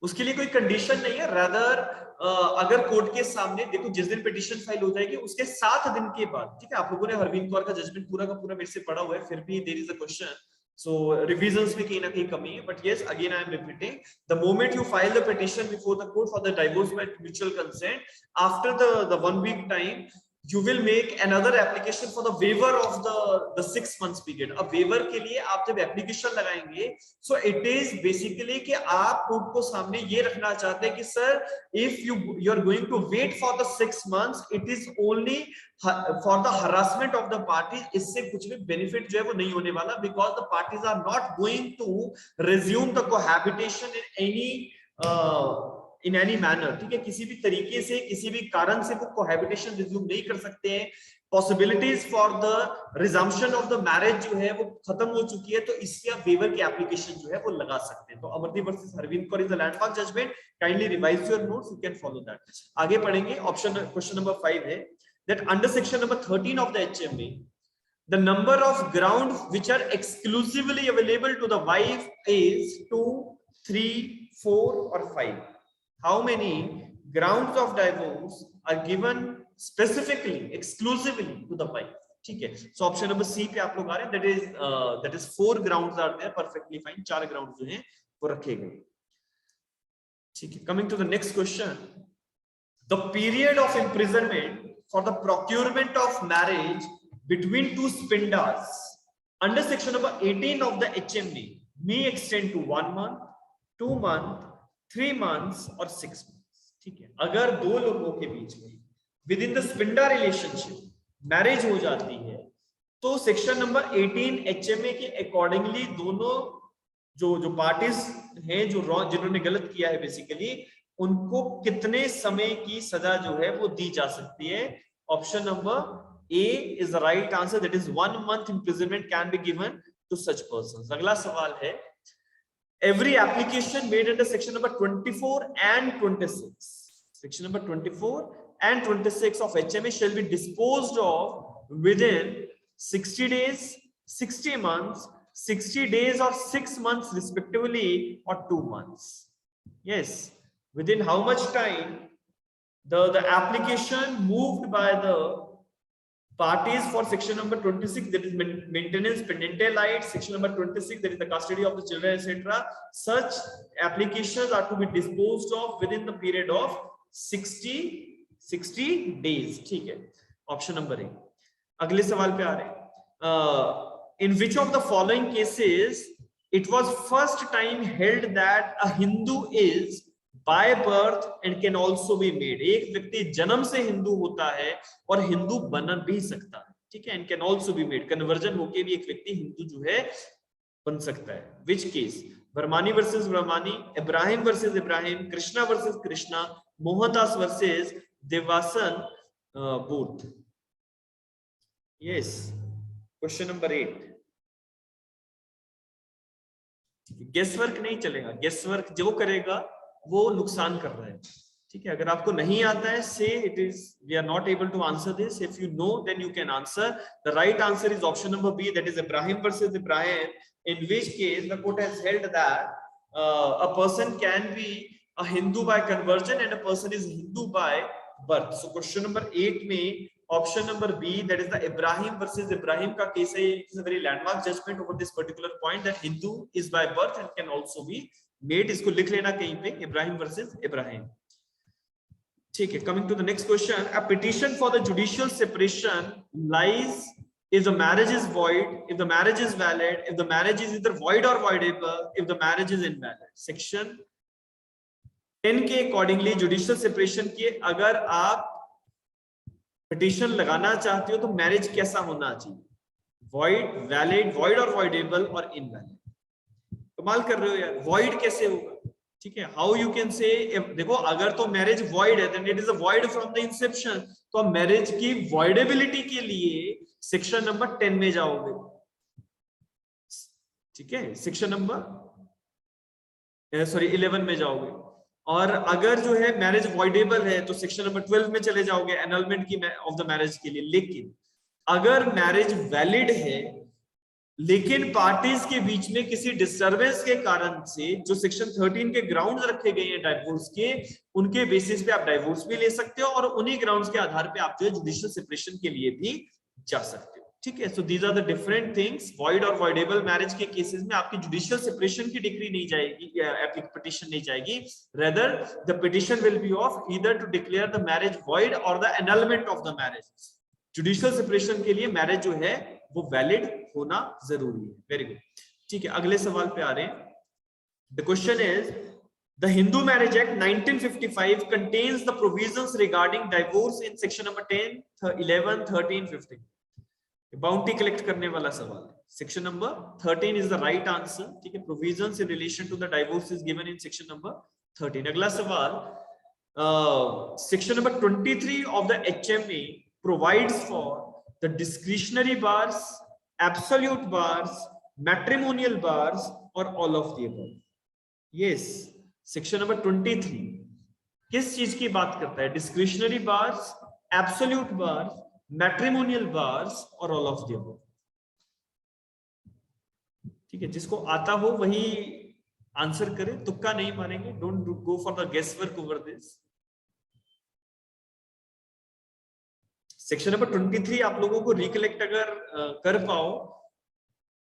उसके लिए कोई कंडीशन नहीं है। रादर अगर कोर्ट के सामने देखो जिस दिन पिटीशन फाइल हो जाएगी उसके 7 दिन के बाद, ठीक है। आप लोगों ने हरवीन कौर का जजमेंट पूरा का पूरा मेरे से पढ़ा हुआ है, फिर भी there is a question, so revisions में कहीं ना कहीं कमी है, but yes again I am repeating, the moment you file the petition before the court for the divorce by mutual consent, after the 1 week time you will make another application for the waiver of the 6 months period। अब waiver के लिए आप जब application लगाएंगे, so it is basically कि आप court को सामने ये रखना चाहते हैं कि sir if you are going to wait for the 6 months, it is only for the harassment of the parties, इससे कुछ भी benefit जो है वो नहीं होने वाला, because the parties are not going to resume the cohabitation in any manner, ठीक है। किसी भी तरीके से किसी भी कारण से वो cohabitation resume नहीं कर सकते हैं। Possibilities for the resumption of the marriage जो है वो खत्म हो चुकी है, तो इससे आप waiver की application जो है वो लगा सकते हैं। तो Amardeep versus Harveen Kaur is a landmark judgement, kindly revise your notes, you can follow that. आगे पढ़ेंगे। ऑप्शन क्वेश्चन नंबर 5 है that under section number 13 of the HMA, the number of grounds which are exclusively available to the wife is 2, 3, 4 or 5. How many grounds of divorce are given specifically, exclusively to the wife? ठीक है। So option number C पे आप लोग आ रहे हैं, that is 4 grounds are there, perfectly fine। 4 grounds जो हैं वो रखे गए, ठीक है। Coming to the next question, the period of imprisonment for the procurement of marriage between two spindas under section number 18 of the HMA may extend to 1 month, 2 months, 3 months or 6 months, ठीक है। अगर दो लोगों के बीच में within the sapinda relationship marriage हो जाती है, तो सेक्शन नंबर 18 HMA के अकॉर्डिंगली दोनों जो पार्टीज हैं, जो जिन्होंने गलत किया है बेसिकली, उनको कितने समय की सजा जो है वो दी जा सकती है? Option number A is the right answer, that is 1 month imprisonment can be given to such persons। अगला सवाल है, every application made under section number 24 and 26, section number 24 and 26 of HMA shall be disposed of within 60 days, 60 months, 60 days or 6 months respectively, or 2 months। Yes, within how much time the application moved by the parties for section number 26, that is maintenance pendental rights, section number 26, that is the custody of the children, etc. Such applications are to be disposed of within the period of 60 days, ठीक है। Option number A. अगले सवाल पे आ रहे हैं, in which of the following cases it was first time held that a Hindu is by birth and can also be made, एक व्यक्ति जन्म से हिंदू होता है और हिंदू बन भी सकता है, ठीक है। and can also be made, conversion होके भी एक व्यक्ति हिंदू जो है बन सकता है। which case? Varmani versus Varmani, Ibrahim versus Ibrahim, Krishna versus Krishna, Mohandas versus Devasan बूथ। Yes, question number 8। Guess work नहीं चलेगा, गेस वर्क जो करेगा वो नुकसान कर रहा है, ठीक है, अगर आपको नहीं आता है, say it is we are not able to answer this. If you know, then you can answer. The right answer is option number B, that is Ibrahim versus Ibrahim, in which case the court has held that a person can be a Hindu by conversion and a person is Hindu by birth. So question number 8 में option number B, that is the Ibrahim versus Ibrahim का case है. It is a very landmark judgment over this particular point that Hindu is by birth and can also be made. इसको लिख लेना कहीं पे, Ibrahim versus Ibrahim. ठीक है, coming to the next question. A petition for the judicial separation lies if the marriage is void, if the marriage is valid, if the marriage is either void or voidable, if the marriage is invalid. Section 10 के accordingly judicial separation की अगर आप petition लगाना चाहते हो तो marriage कैसा होना चाहिए? वॉइड, वैलिड, वॉइड और वॉइडेबल और इनवैलिड। कमाल कर रहे हो यार, वॉइड कैसे होगा? ठीक है, हाउ यू कैन से, देखो अगर तो मैरिज वॉइड है then it is a void from the inception, तो मैरिज की वॉइडेबिलिटी के लिए सेक्शन नंबर 10 में जाओगे। ठीक है, सेक्शन नंबर सॉरी 11 में जाओगे। और अगर जो है मैरिज वॉइडेबल है तो सेक्शन नंबर 12 में चले जाओगे एनलमेंट की ऑफ द मैरिज के लिए। लेकिन अगर मैरिज वैलिड है लेकिन पार्टीज के बीच में किसी डिस्टरबेंस के कारण से जो सेक्शन 13 के ग्राउंड्स रखे गए हैं डाइवोर्स के, उनके बेसिस पे आप डाइवोर्स भी ले सकते हो और उन्हीं ग्राउंड्स के आधार पे आप जो है जुडिशियल सेपरेशन के लिए भी जा सकते हो। ठीक है, so these are the different things. Void और वॉइडेबल मैरिज के केसेस में आपकी जुडिशियल सेपरेशन की डिग्री नहीं जाएगी, पिटीशन नहीं जाएगी, rather the petition will be of either to declare the marriage void और the annulment of the marriage. Judicial separation के लिए मैरिज जो है वो वैलिड होना जरूरी है। वेरी गुड, ठीक है, अगले सवाल पे आ रहे हैं। The question is the Hindu marriage Act 1955 contains the provisions regarding divorce in section number 10, 11, 13, 15। Bounty collect करने वाला सवाल है। Section number 13 is the right answer. ठीक है, provisions in relation to the divorce is given in section number 13। अगला सवाल, section number 23 of the HMA provides for the discretionary bars, absolute bars, matrimonial bars or all of the above. Yes, section number 23 किस चीज की बात करता है? discretionary bars, absolute bars, matrimonial bars और all of the above. ठीक है, जिसको आता हो वही आंसर करे, तुक्का नहीं मारेंगे। Don't go for the guesswork over this. Section number 23 आप लोगों को रिकलेक्ट अगर कर पाओ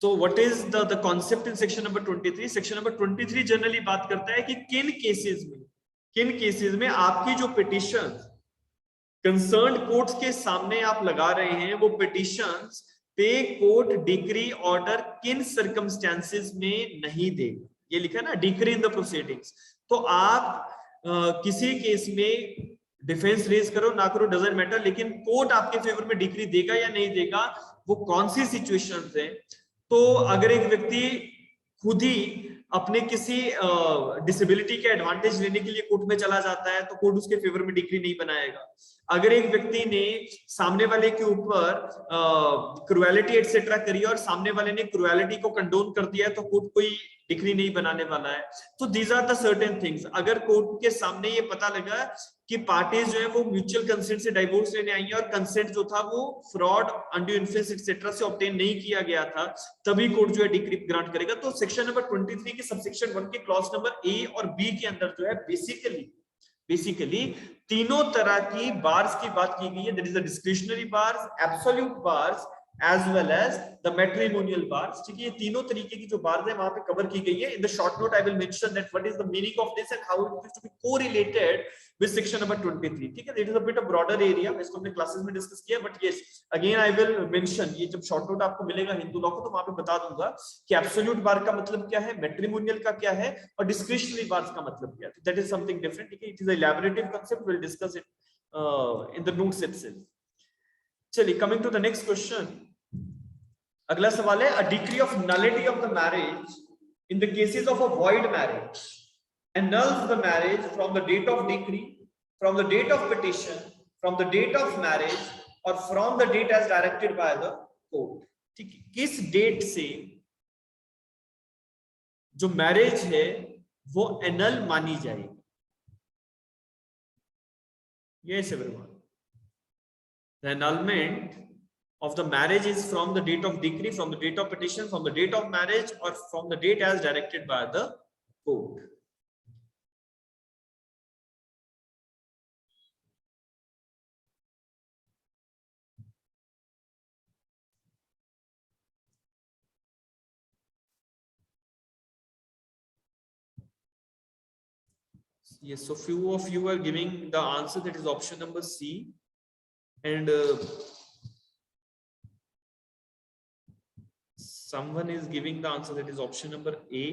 तो what is the concept in section number 23? Section number 23 generally बात करता है कि किन केसेस में आपकी जो पिटीशन कंसर्न्ड कोर्ट्स के सामने आप लगा रहे हैं वो पिटीशंस पे कोर्ट डिक्री ऑर्डर किन सर्कमस्टेंसेस में नहीं देगा। ये लिखा है ना, डिक्री इन द प्रोसीडिंग्स। तो आप किसी केस में डिफेंस रेज करो ना करो डजंट मैटर, लेकिन कोर्ट आपके फेवर में डिक्री देगा या नहीं देगा, वो कौन सी सिचुएशंस है। तो अगर एक व्यक्ति खुद ही अपने किसी डिसेबिलिटी के एडवांटेज लेने के लिए कोर्ट में चला जाता है तो कोर्ट उसके फेवर में डिक्री नहीं बनाएगा। अगर एक व्यक्ति ने सामने वाले के ऊपर क्रुएलिटी एटसेट्रा करी और सामने वाले ने क्रुएलिटी को कंडोन कर दिया है तो कोर्ट कोई डिक्री नहीं बनाने वाला है। तो these are the certain things. अगर कोर्ट के सामने ये पता लगा कि पार्टीज जो है वो म्यूचुअल कंसेंट से डाइवोर्स लेने आई है और कंसेंट जो था वो फ्रॉड, अनड्यू इन्फ्लुएंस एक्सेट्रा से ऑब्टेन नहीं किया गया था, तभी कोर्ट जो है डिक्री ग्रांट करेगा। तो सेक्शन नंबर 23 के सबसेक्शन 1 के क्लॉज नंबर A और B के अंदर जो है बेसिकली तीनों तरह की बार्स की बात की गई है। That is the discretionary bars, absolute bars as well as the matrimonial bars। ठीक है, ये तीनों तरीके की जो बार्स है वहां पे कवर की गई है। In the short note I will mention that what is the meaning of this and how it is to be correlated with section number 23। ठीक है, it is a bit of broader area, इसको हमने classes में discuss किया, but yes again I will mention, ये जब short note आपको मिलेगा हिंदू लॉ को तो वहां पे बता दूंगा कि एब्सोल्यूट बार का मतलब क्या है, मैट्रिमोनियल का क्या है और डिस्क्रिशनरी बार्स का मतलब क्या है। That is something different. ठीक है, it is a elaborative concept, will discuss it in the notes itself. चलिए, coming to the next question. अगला सवाल है, a decree of nullity of the marriage in the cases of a void marriage annuls the marriage from the date of decree, from the date of petition, from the date of marriage or from the date as directed by the court। ठीक है, किस date से जो marriage है वो anal मानी जाएगी? Yes, everyone. The annulment of the marriage is from the date of decree, from the date of petition, from the date of marriage, or from the date as directed by the court. Yes, so few of you are giving the answer, that is option number C, and someone is giving the answer, that is option number A.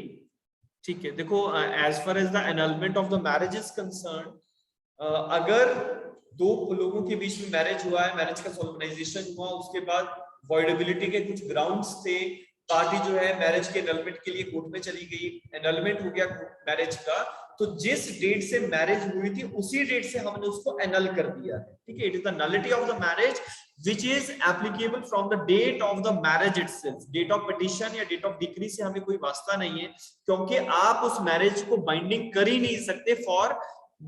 ठीक है, देखो as far as the annulment of the marriage is concerned, अगर दो लोगों के बीच में marriage हुआ है, मैरिज का सोलमनाइजेशन हुआ, उसके बाद वॉइडेबिलिटी के कुछ ग्राउंड्स थे, पार्टी जो है मैरिज के एनलमेंट के लिए कोर्ट में चली गई, एनलमेंट हो गया मैरिज का, तो जिस डेट से मैरिज हुई थी उसी डेट से हमने उसको एनल कर दिया है, ठीक है। It is the nullity of the marriage which is applicable from the date of the marriage itself. Date of petition या डेट ऑफ डिक्री से हमें कोई वास्ता नहीं है, क्योंकि आप उस मैरिज को बाइंडिंग कर ही नहीं सकते for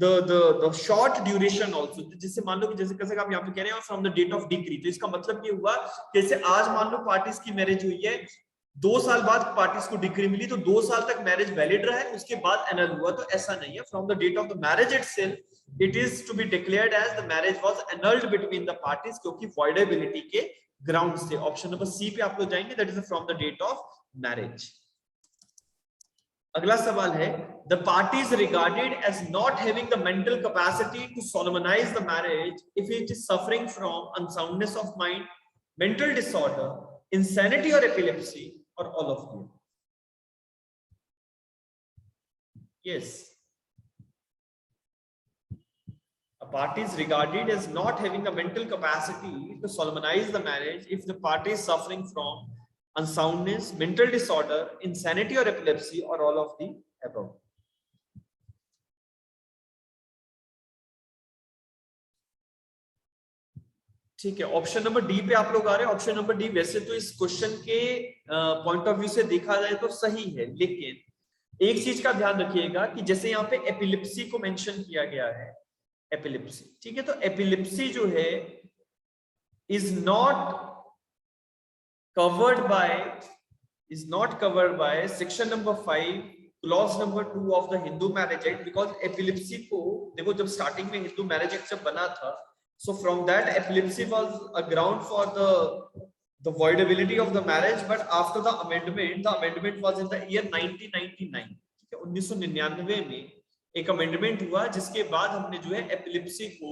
the short duration also. जिससे मान लो कि जैसे कैसे आप यहाँ पे कह रहे हैं from the date of decree, तो इसका मतलब ये हुआ जैसे आज मान लो पार्टीज की मैरिज हुई है, 2 साल बाद पार्टीज को डिक्री मिली, तो 2 साल तक मैरिज वैलिड रहा है, उसके बाद एनल हुआ, तो ऐसा नहीं है। From the date of the marriage itself it is to be declared as the marriage was annulled between the parties, क्योंकि voidability के grounds थे। ऑप्शन नंबर सी पे आप लोग जाएंगे, that is from the date of marriage। अगला सवाल है, the parties regarded as not having the mental capacity to solemnize the marriage if it is suffering from unsoundness of mind, mental disorder, insanity or epilepsy, or all of them. Yes, a party is regarded as not having the mental capacity to solemnize the marriage if the party is suffering from unsoundness, mental disorder, insanity or epilepsy, or all of the above. ठीक है, option number D पे आप लोग आ रहे हैं। Option number D वैसे तो इस क्वेश्चन के पॉइंट ऑफ व्यू से देखा जाए तो सही है, लेकिन एक चीज का ध्यान रखिएगा कि जैसे यहाँ पे एपिलिप्सी को मेंशन किया गया है, एपिलिप्सी, ठीक है, तो एपिलिप्सी जो है is not covered by section number 5 clause number 2 of the Hindu Marriage Act, because epilepsy को देखो जब स्टार्टिंग में हिंदू मैरिज एक्ट जब बना था, so from that epilepsy was a ground for the voidability of the marriage, but after the amendment was in the year 1999, ठीक है, 1999 में एक अमेंडमेंट हुआ जिसके बाद हमने जो है एपिलिप्सी को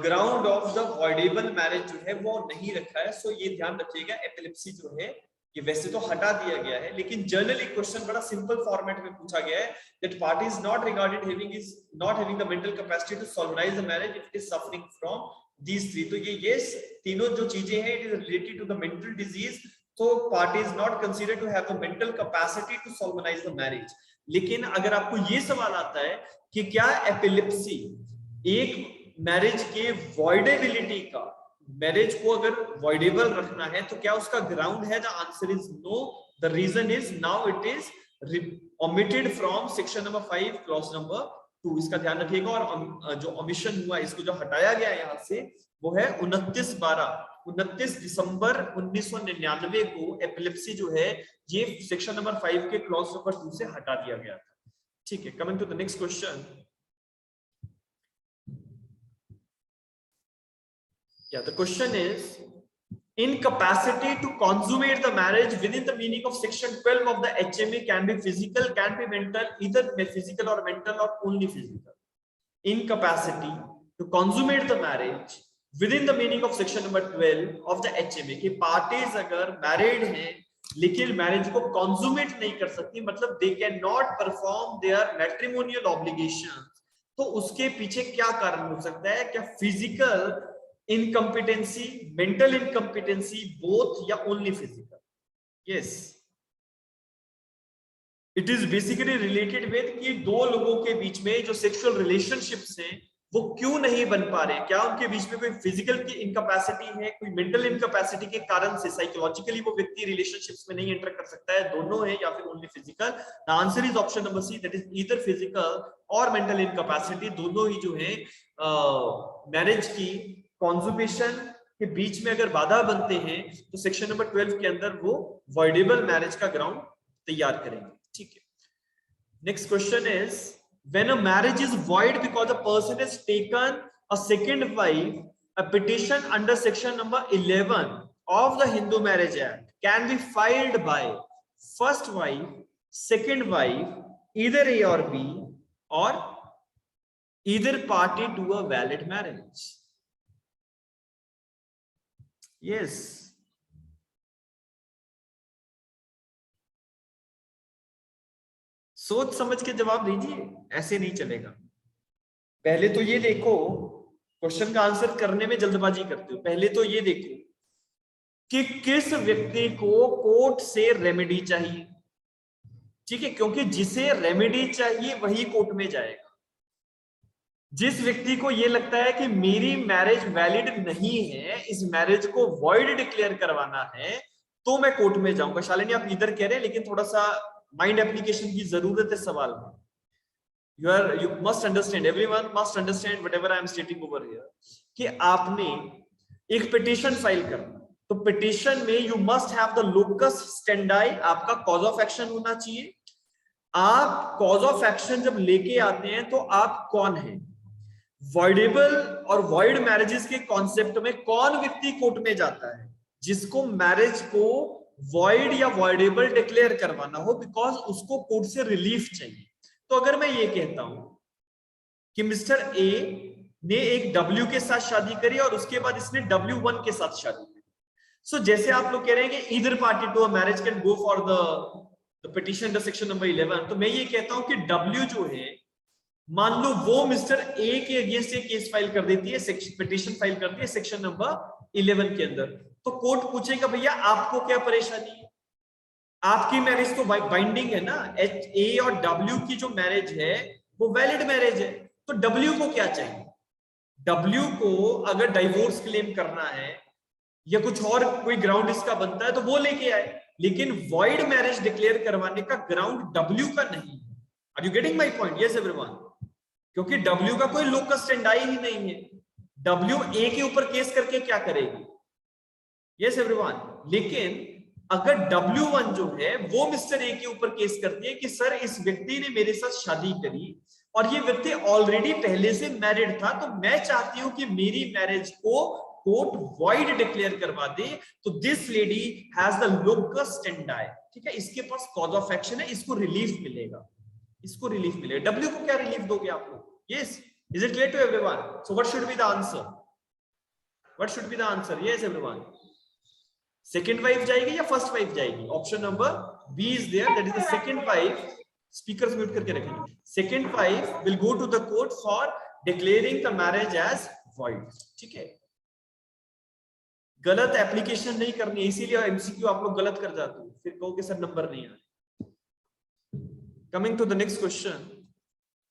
ground of the voidable marriage जो है वो नहीं रखा है। सो ये ध्यान रखिएगा, एपिलिप्सी जो है ये वैसे तो हटा दिया गया है, लेकिन जनरली क्वेश्चन बड़ा सिंपल फॉर्मेट में पूछा गया है that party is not regarded is not having the mental capacity to solemnise the marriage if it is suffering from these three. तो ये तीनों जो चीजें हैं it is related to the mental disease, तो party is not considered to have the mental capacity to solemnise the marriage. लेकिन अगर आपको ये सवाल आता है कि क्या एपिलिप्सी एक मैरिज के वॉइडेबिलिटी का, मैरिज को अगर वॉइडेबल रखना है तो क्या उसका ग्राउंड है, the answer is no. The reason is now it is omitted from section number 5 clause number 2। इसका ध्यान रखिएगा। और जो ओमिशन हुआ, इसको जो हटाया गया यहाँ से, वो है 29 दिसंबर 1999 को एपिलिप्सी जो है ये सेक्शन नंबर 5 के क्लॉज नंबर 2 से हटा दिया गया था। ठीक है, coming to the next question. Yeah, the question is, incapacity to consummate the marriage within the meaning of section 12 of the HMA can be physical, can be mental, either physical or mental, or only physical. Incapacity to consummate the marriage within the meaning of section number 12 of the HMA, कि parties अगर married हैं लेकिन marriage को consummate नहीं कर सकती, मतलब they cannot perform their matrimonial obligations, तो उसके पीछे क्या कारण हो सकता है? क्या physical incompetency, mental incompetency, both, या only physical? Yes, it is basically related with कि दो लोगों के बीच में जो सेक्सुअल रिलेशनशिप्स हैं वो क्यों नहीं बन पा रहे? क्या उनके बीच में कोई फिजिकल की इनकैपेसिटी है, कोई मेंटल इनकैपेसिटी के कारण से साइकोलॉजिकली वो व्यक्ति रिलेशनशिप्स में नहीं एंटर कर सकता है? दोनों है या फिर only physical? The answer is option number C, that is either physical और मेंटल इनकैपेसिटी, दोनों ही जो है मैरिज की कॉन्जुमेशन के बीच में अगर बाधा बनते हैं तो सेक्शन नंबर 12 के अंदर वो वॉइडेबल मैरिज का ग्राउंड तैयार करेंगे। ठीक है, next question is when a marriage is void because a person has taken a second wife, a petition under section number 11 of the Hindu Marriage Act can be filed by first wife, second wife, either A or B, or either party to a valid marriage. Yes. सोच समझ के जवाब दीजिए, ऐसे नहीं चलेगा। पहले तो ये देखो, क्वेश्चन का आंसर करने में जल्दबाजी करते हो। पहले तो ये देखो कि किस व्यक्ति को कोर्ट से रेमेडी चाहिए। ठीक है, क्योंकि जिसे रेमेडी चाहिए वही कोर्ट में जाएगा। जिस व्यक्ति को ये लगता है कि मेरी मैरिज वैलिड नहीं है, इस मैरिज को वॉइड डिक्लेयर करवाना है, तो मैं कोर्ट में जाऊंगा। शालिनी आप इधर कह रहे हैं, लेकिन थोड़ा सा माइंड एप्लीकेशन की जरूरत है सवाल में। You must understand, everyone must understand whatever I am stating over here, कि आपने एक पिटीशन फाइल करना, तो पिटीशन में you must have the locus standi, आपका कॉज ऑफ एक्शन होना चाहिए। आप कॉज ऑफ एक्शन जब लेके आते हैं तो आप कौन हैं? वॉइडेबल और वॉइड मैरिजेस के कॉन्सेप्ट में कौन व्यक्ति कोर्ट में जाता है? जिसको मैरिज को वॉइड या वॉइडेबल डिक्लेयर करवाना हो, बिकॉज उसको कोर्ट से रिलीफ चाहिए। तो अगर मैं ये कहता हूं कि मिस्टर ए ने एक डब्ल्यू के साथ शादी करी और उसके बाद इसने W1 के साथ शादी करी, सो जैसे आप लोग कह रहे हैं कि either party to a marriage can go for the petition under section number 11, तो मैं ये कहता हूं कि डब्ल्यू जो है, मान लो वो मिस्टर ए के अगेंस्ट एक केस फाइल कर देती है, पिटीशन फाइल करती है सेक्शन नंबर 11 के अंदर, तो कोर्ट पूछेगा भैया आपको क्या परेशानी है? आपकी मैरिज तो बाइंडिंग है ना, ए और डब्ल्यू की जो मैरिज है वो वैलिड मैरिज है, तो डब्ल्यू को क्या चाहिए? डब्ल्यू को अगर डाइवोर्स क्लेम करना है या कुछ और कोई ग्राउंड इसका बनता है तो वो लेके आए, लेकिन वॉइड मैरिज डिक्लेयर करवाने का ग्राउंड डब्ल्यू का नहीं है। Are you getting my point? Yes everyone, क्योंकि डब्ल्यू का कोई लोकस स्टैंडाई ही नहीं है। डब्ल्यू ए के ऊपर केस करके क्या करेगी? यस एवरीवन, लेकिन अगर W1 जो है वो मिस्टर ए के ऊपर केस करती है कि सर इस व्यक्ति ने मेरे साथ शादी करी और ये व्यक्ति ऑलरेडी पहले से मैरिड था, तो मैं चाहती हूं कि मेरी मैरिज को कोर्ट वॉइड डिक्लेयर करवा दे, तो this lady has the locus स्टैंडाई। ठीक है, इसके पास कॉज ऑफ एक्शन है, इसको रिलीफ मिलेगा, इसको रिलीफ मिलेगा। डब्ल्यू को क्या रिलीफ दोगे आप लोग? Yes, is it clear to everyone? So what should be the answer? What should be the answer? Yes everyone, second wife जाएगी या फर्स्ट वाइफ जाएगी? Option number B is there, that is the second wife. Speakers mute करके रखेंगे। Second wife will go to the court for declaring the marriage as void. ठीक है, गलत application नहीं करनी, इसीलिए एमसीक्यू आप लोग गलत कर जाते हो, फिर कहोगे सर नंबर नहीं आए। Coming to the next question,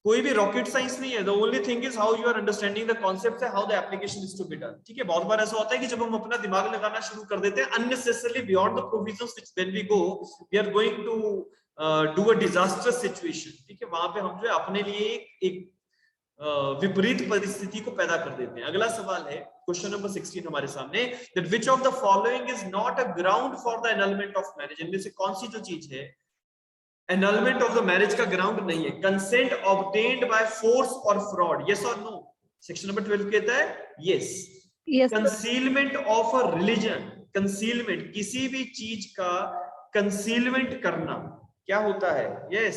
कोई भी रॉकेट साइंस नहीं है, the only thing is how you are understanding the concept है, how the application is to be done. ठीक है, बहुत बार ऐसा होता है कि जब हम अपना दिमाग लगाना शुरू कर देते हैं unnecessarily beyond the provisions which when we go we are going to do a disastrous situation. ठीक है, वहां पे हम जो है अपने लिए एक विपरीत परिस्थिति को पैदा कर देते हैं। अगला सवाल है क्वेश्चन नंबर 16 हमारे सामने, that which of the following is not a ground for the annulment of marriage. इनमें से कौन सी जो चीज है एनलमेंट ऑफ द मैरिज का ग्राउंड नहीं है? कंसेंट ऑब्टेन्ड बाय फोर्स और फ्रॉड, यस और नो? सेक्शन नंबर 12 कहता है yes. Concealment of a religion, concealment किसी भी चीज का कंसीलमेंट करना क्या होता है? यस,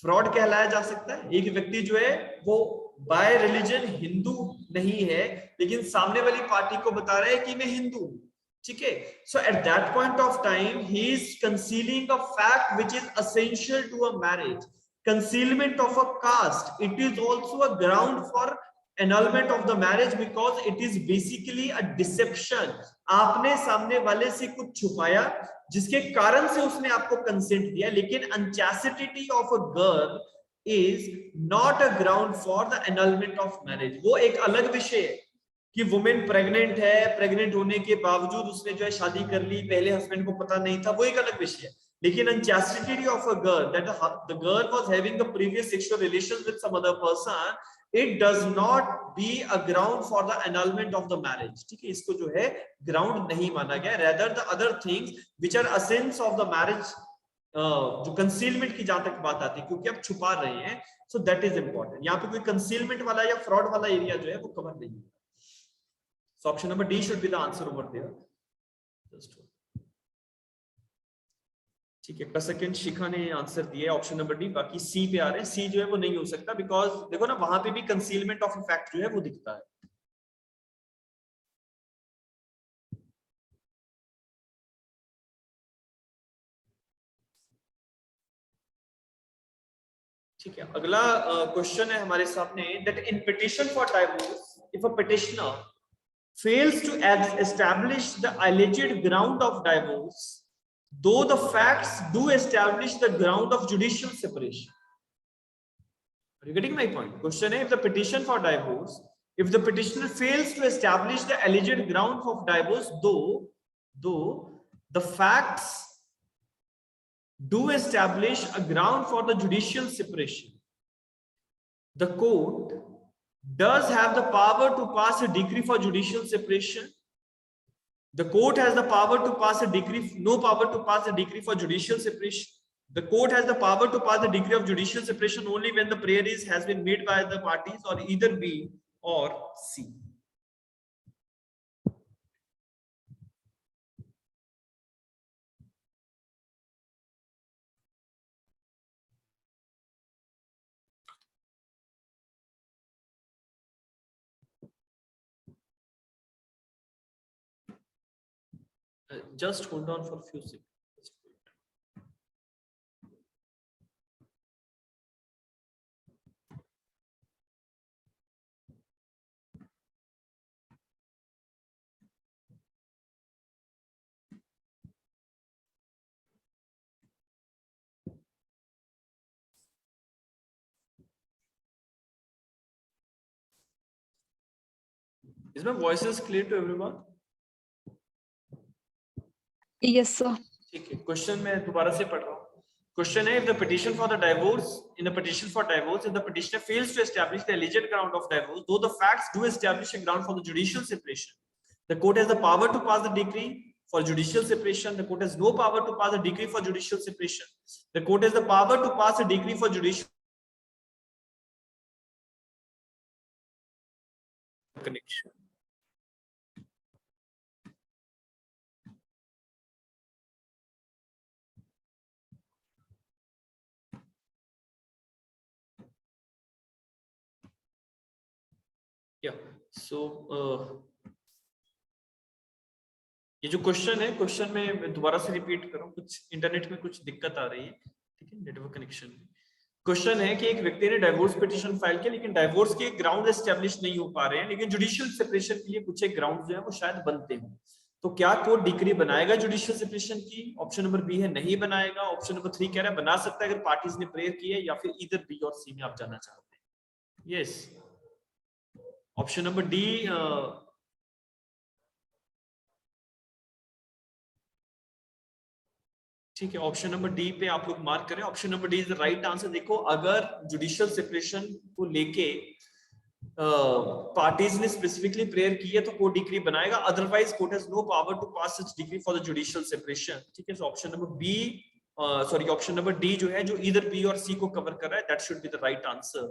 फ्रॉड कहलाया जा सकता है। एक व्यक्ति जो है वो बाय रिलीजन हिंदू नहीं है, लेकिन सामने वाली पार्टी को बता रहा है कि मैं हिंदू हूं। ठीक है, so at that point of time he is concealing a fact which is essential to a marriage. Concealment of a caste, it is also a ground for annulment of the marriage because it is basically a deception। आपने सामने वाले से कुछ छुपाया जिसके कारण से उसने आपको कंसेंट दिया, लेकिन unchastity of a girl is not a ground for the annulment of marriage। वो एक अलग विषय है कि वुमेन प्रेग्नेंट है, प्रेग्नेंट होने के बावजूद उसने जो है शादी कर ली, पहले हस्बैंड को पता नहीं था, वो एक अलग विषय है। लेकिन unchastity of a girl, that the girl was having a previous sexual relations with some other person, it does not be a ground for the annulment of the marriage. ठीक है, इसको जो है ग्राउंड नहीं माना गया। Rather the other things which are essence of the marriage, जो concealment की जहां तक बात आती है, क्योंकि आप छुपा रहे हैं, सो दैट इज इंपॉर्टेंट। यहाँ पे कोई कंसीलमेंट वाला या फ्रॉड वाला एरिया जो है वो कवर नहीं है। So option number D should be the answer over there. ठीक है, प्लस सेकंड शिखा ने आंसर दिया है ऑप्शन नंबर डी। बाकी सी पे आ रहे हैं, सी जो है वो नहीं हो सकता, बिकॉज देखो ना वहां पे भी कंसीलमेंट ऑफ इफेक्ट जो है वो दिखता है। ठीक है, अगला क्वेश्चन है हमारे सामने, that in petition for divorce if a petitioner fails to establish the alleged ground of divorce, though the facts do establish the ground of judicial separation. Are you getting my point? Question is, if the petition for divorce, if the petitioner fails to establish the alleged ground of divorce, though the facts do establish a ground for the judicial separation, the court does have the power to pass a decree for judicial separation. The court has the power to pass a decree, no power to pass a decree for judicial separation. The court has the power to pass the decree of judicial separation only when the prayer has been made by the parties, or either B or C. Just hold on for a few seconds. Is my voice is clear to everyone? Yes, sir. ठीक है, question मैं दोबारा से पढ़ रहा हूँ। Question है, if the petition for the divorce, in the petition for divorce, if the petitioner fails to establish the alleged ground of divorce, though the facts do establish a ground for the judicial separation, the court has the power to pass the decree for judicial separation. The court has no power to pass a decree for judicial separation. The court has the power to pass a decree for judicial connection. Yeah, so ये जो question है, question में दोबारा से repeat कर रहा हूँ, कुछ इंटरनेट में कुछ दिक्कत आ रही है, ठीक है, नेटवर्क कनेक्शन में। क्वेश्चन है कि एक व्यक्ति ने डाइवोर्स पिटीशन फाइल किया, लेकिन डाइवोर्स के ग्राउंड एस्टेब्लिश नहीं हो पा रहे हैं, लेकिन जुडिशियल सेपरेशन के लिए कुछ एक ग्राउंड जो है वो शायद बनते हैं। तो क्या कोर्ट डिक्री बनाएगा जुडिशियल सेपरेशन की? ऑप्शन नंबर बी है नहीं बनाएगा। ऑप्शन नंबर 3 कह रहा है बना सकता है अगर पार्टीज ने प्रेयर की है, या फिर इधर बी और सी में आप जाना चाहते हैं। यस, ऑप्शन नंबर डी ठीक है, ऑप्शन नंबर डी पे आप लोग मार्क करें। Option number D is the right answer. देखो, अगर जुडिशियल सेपरेशन को लेके पार्टीज ने स्पेसिफिकली प्रेयर की है तो कोर्ट डिक्री बनाएगा, otherwise court has no power to pass such decree for the judicial separation. ठीक है, so option number B sorry option number D जो है, जो इधर बी और सी को कवर कर रहा है, that should be the right answer.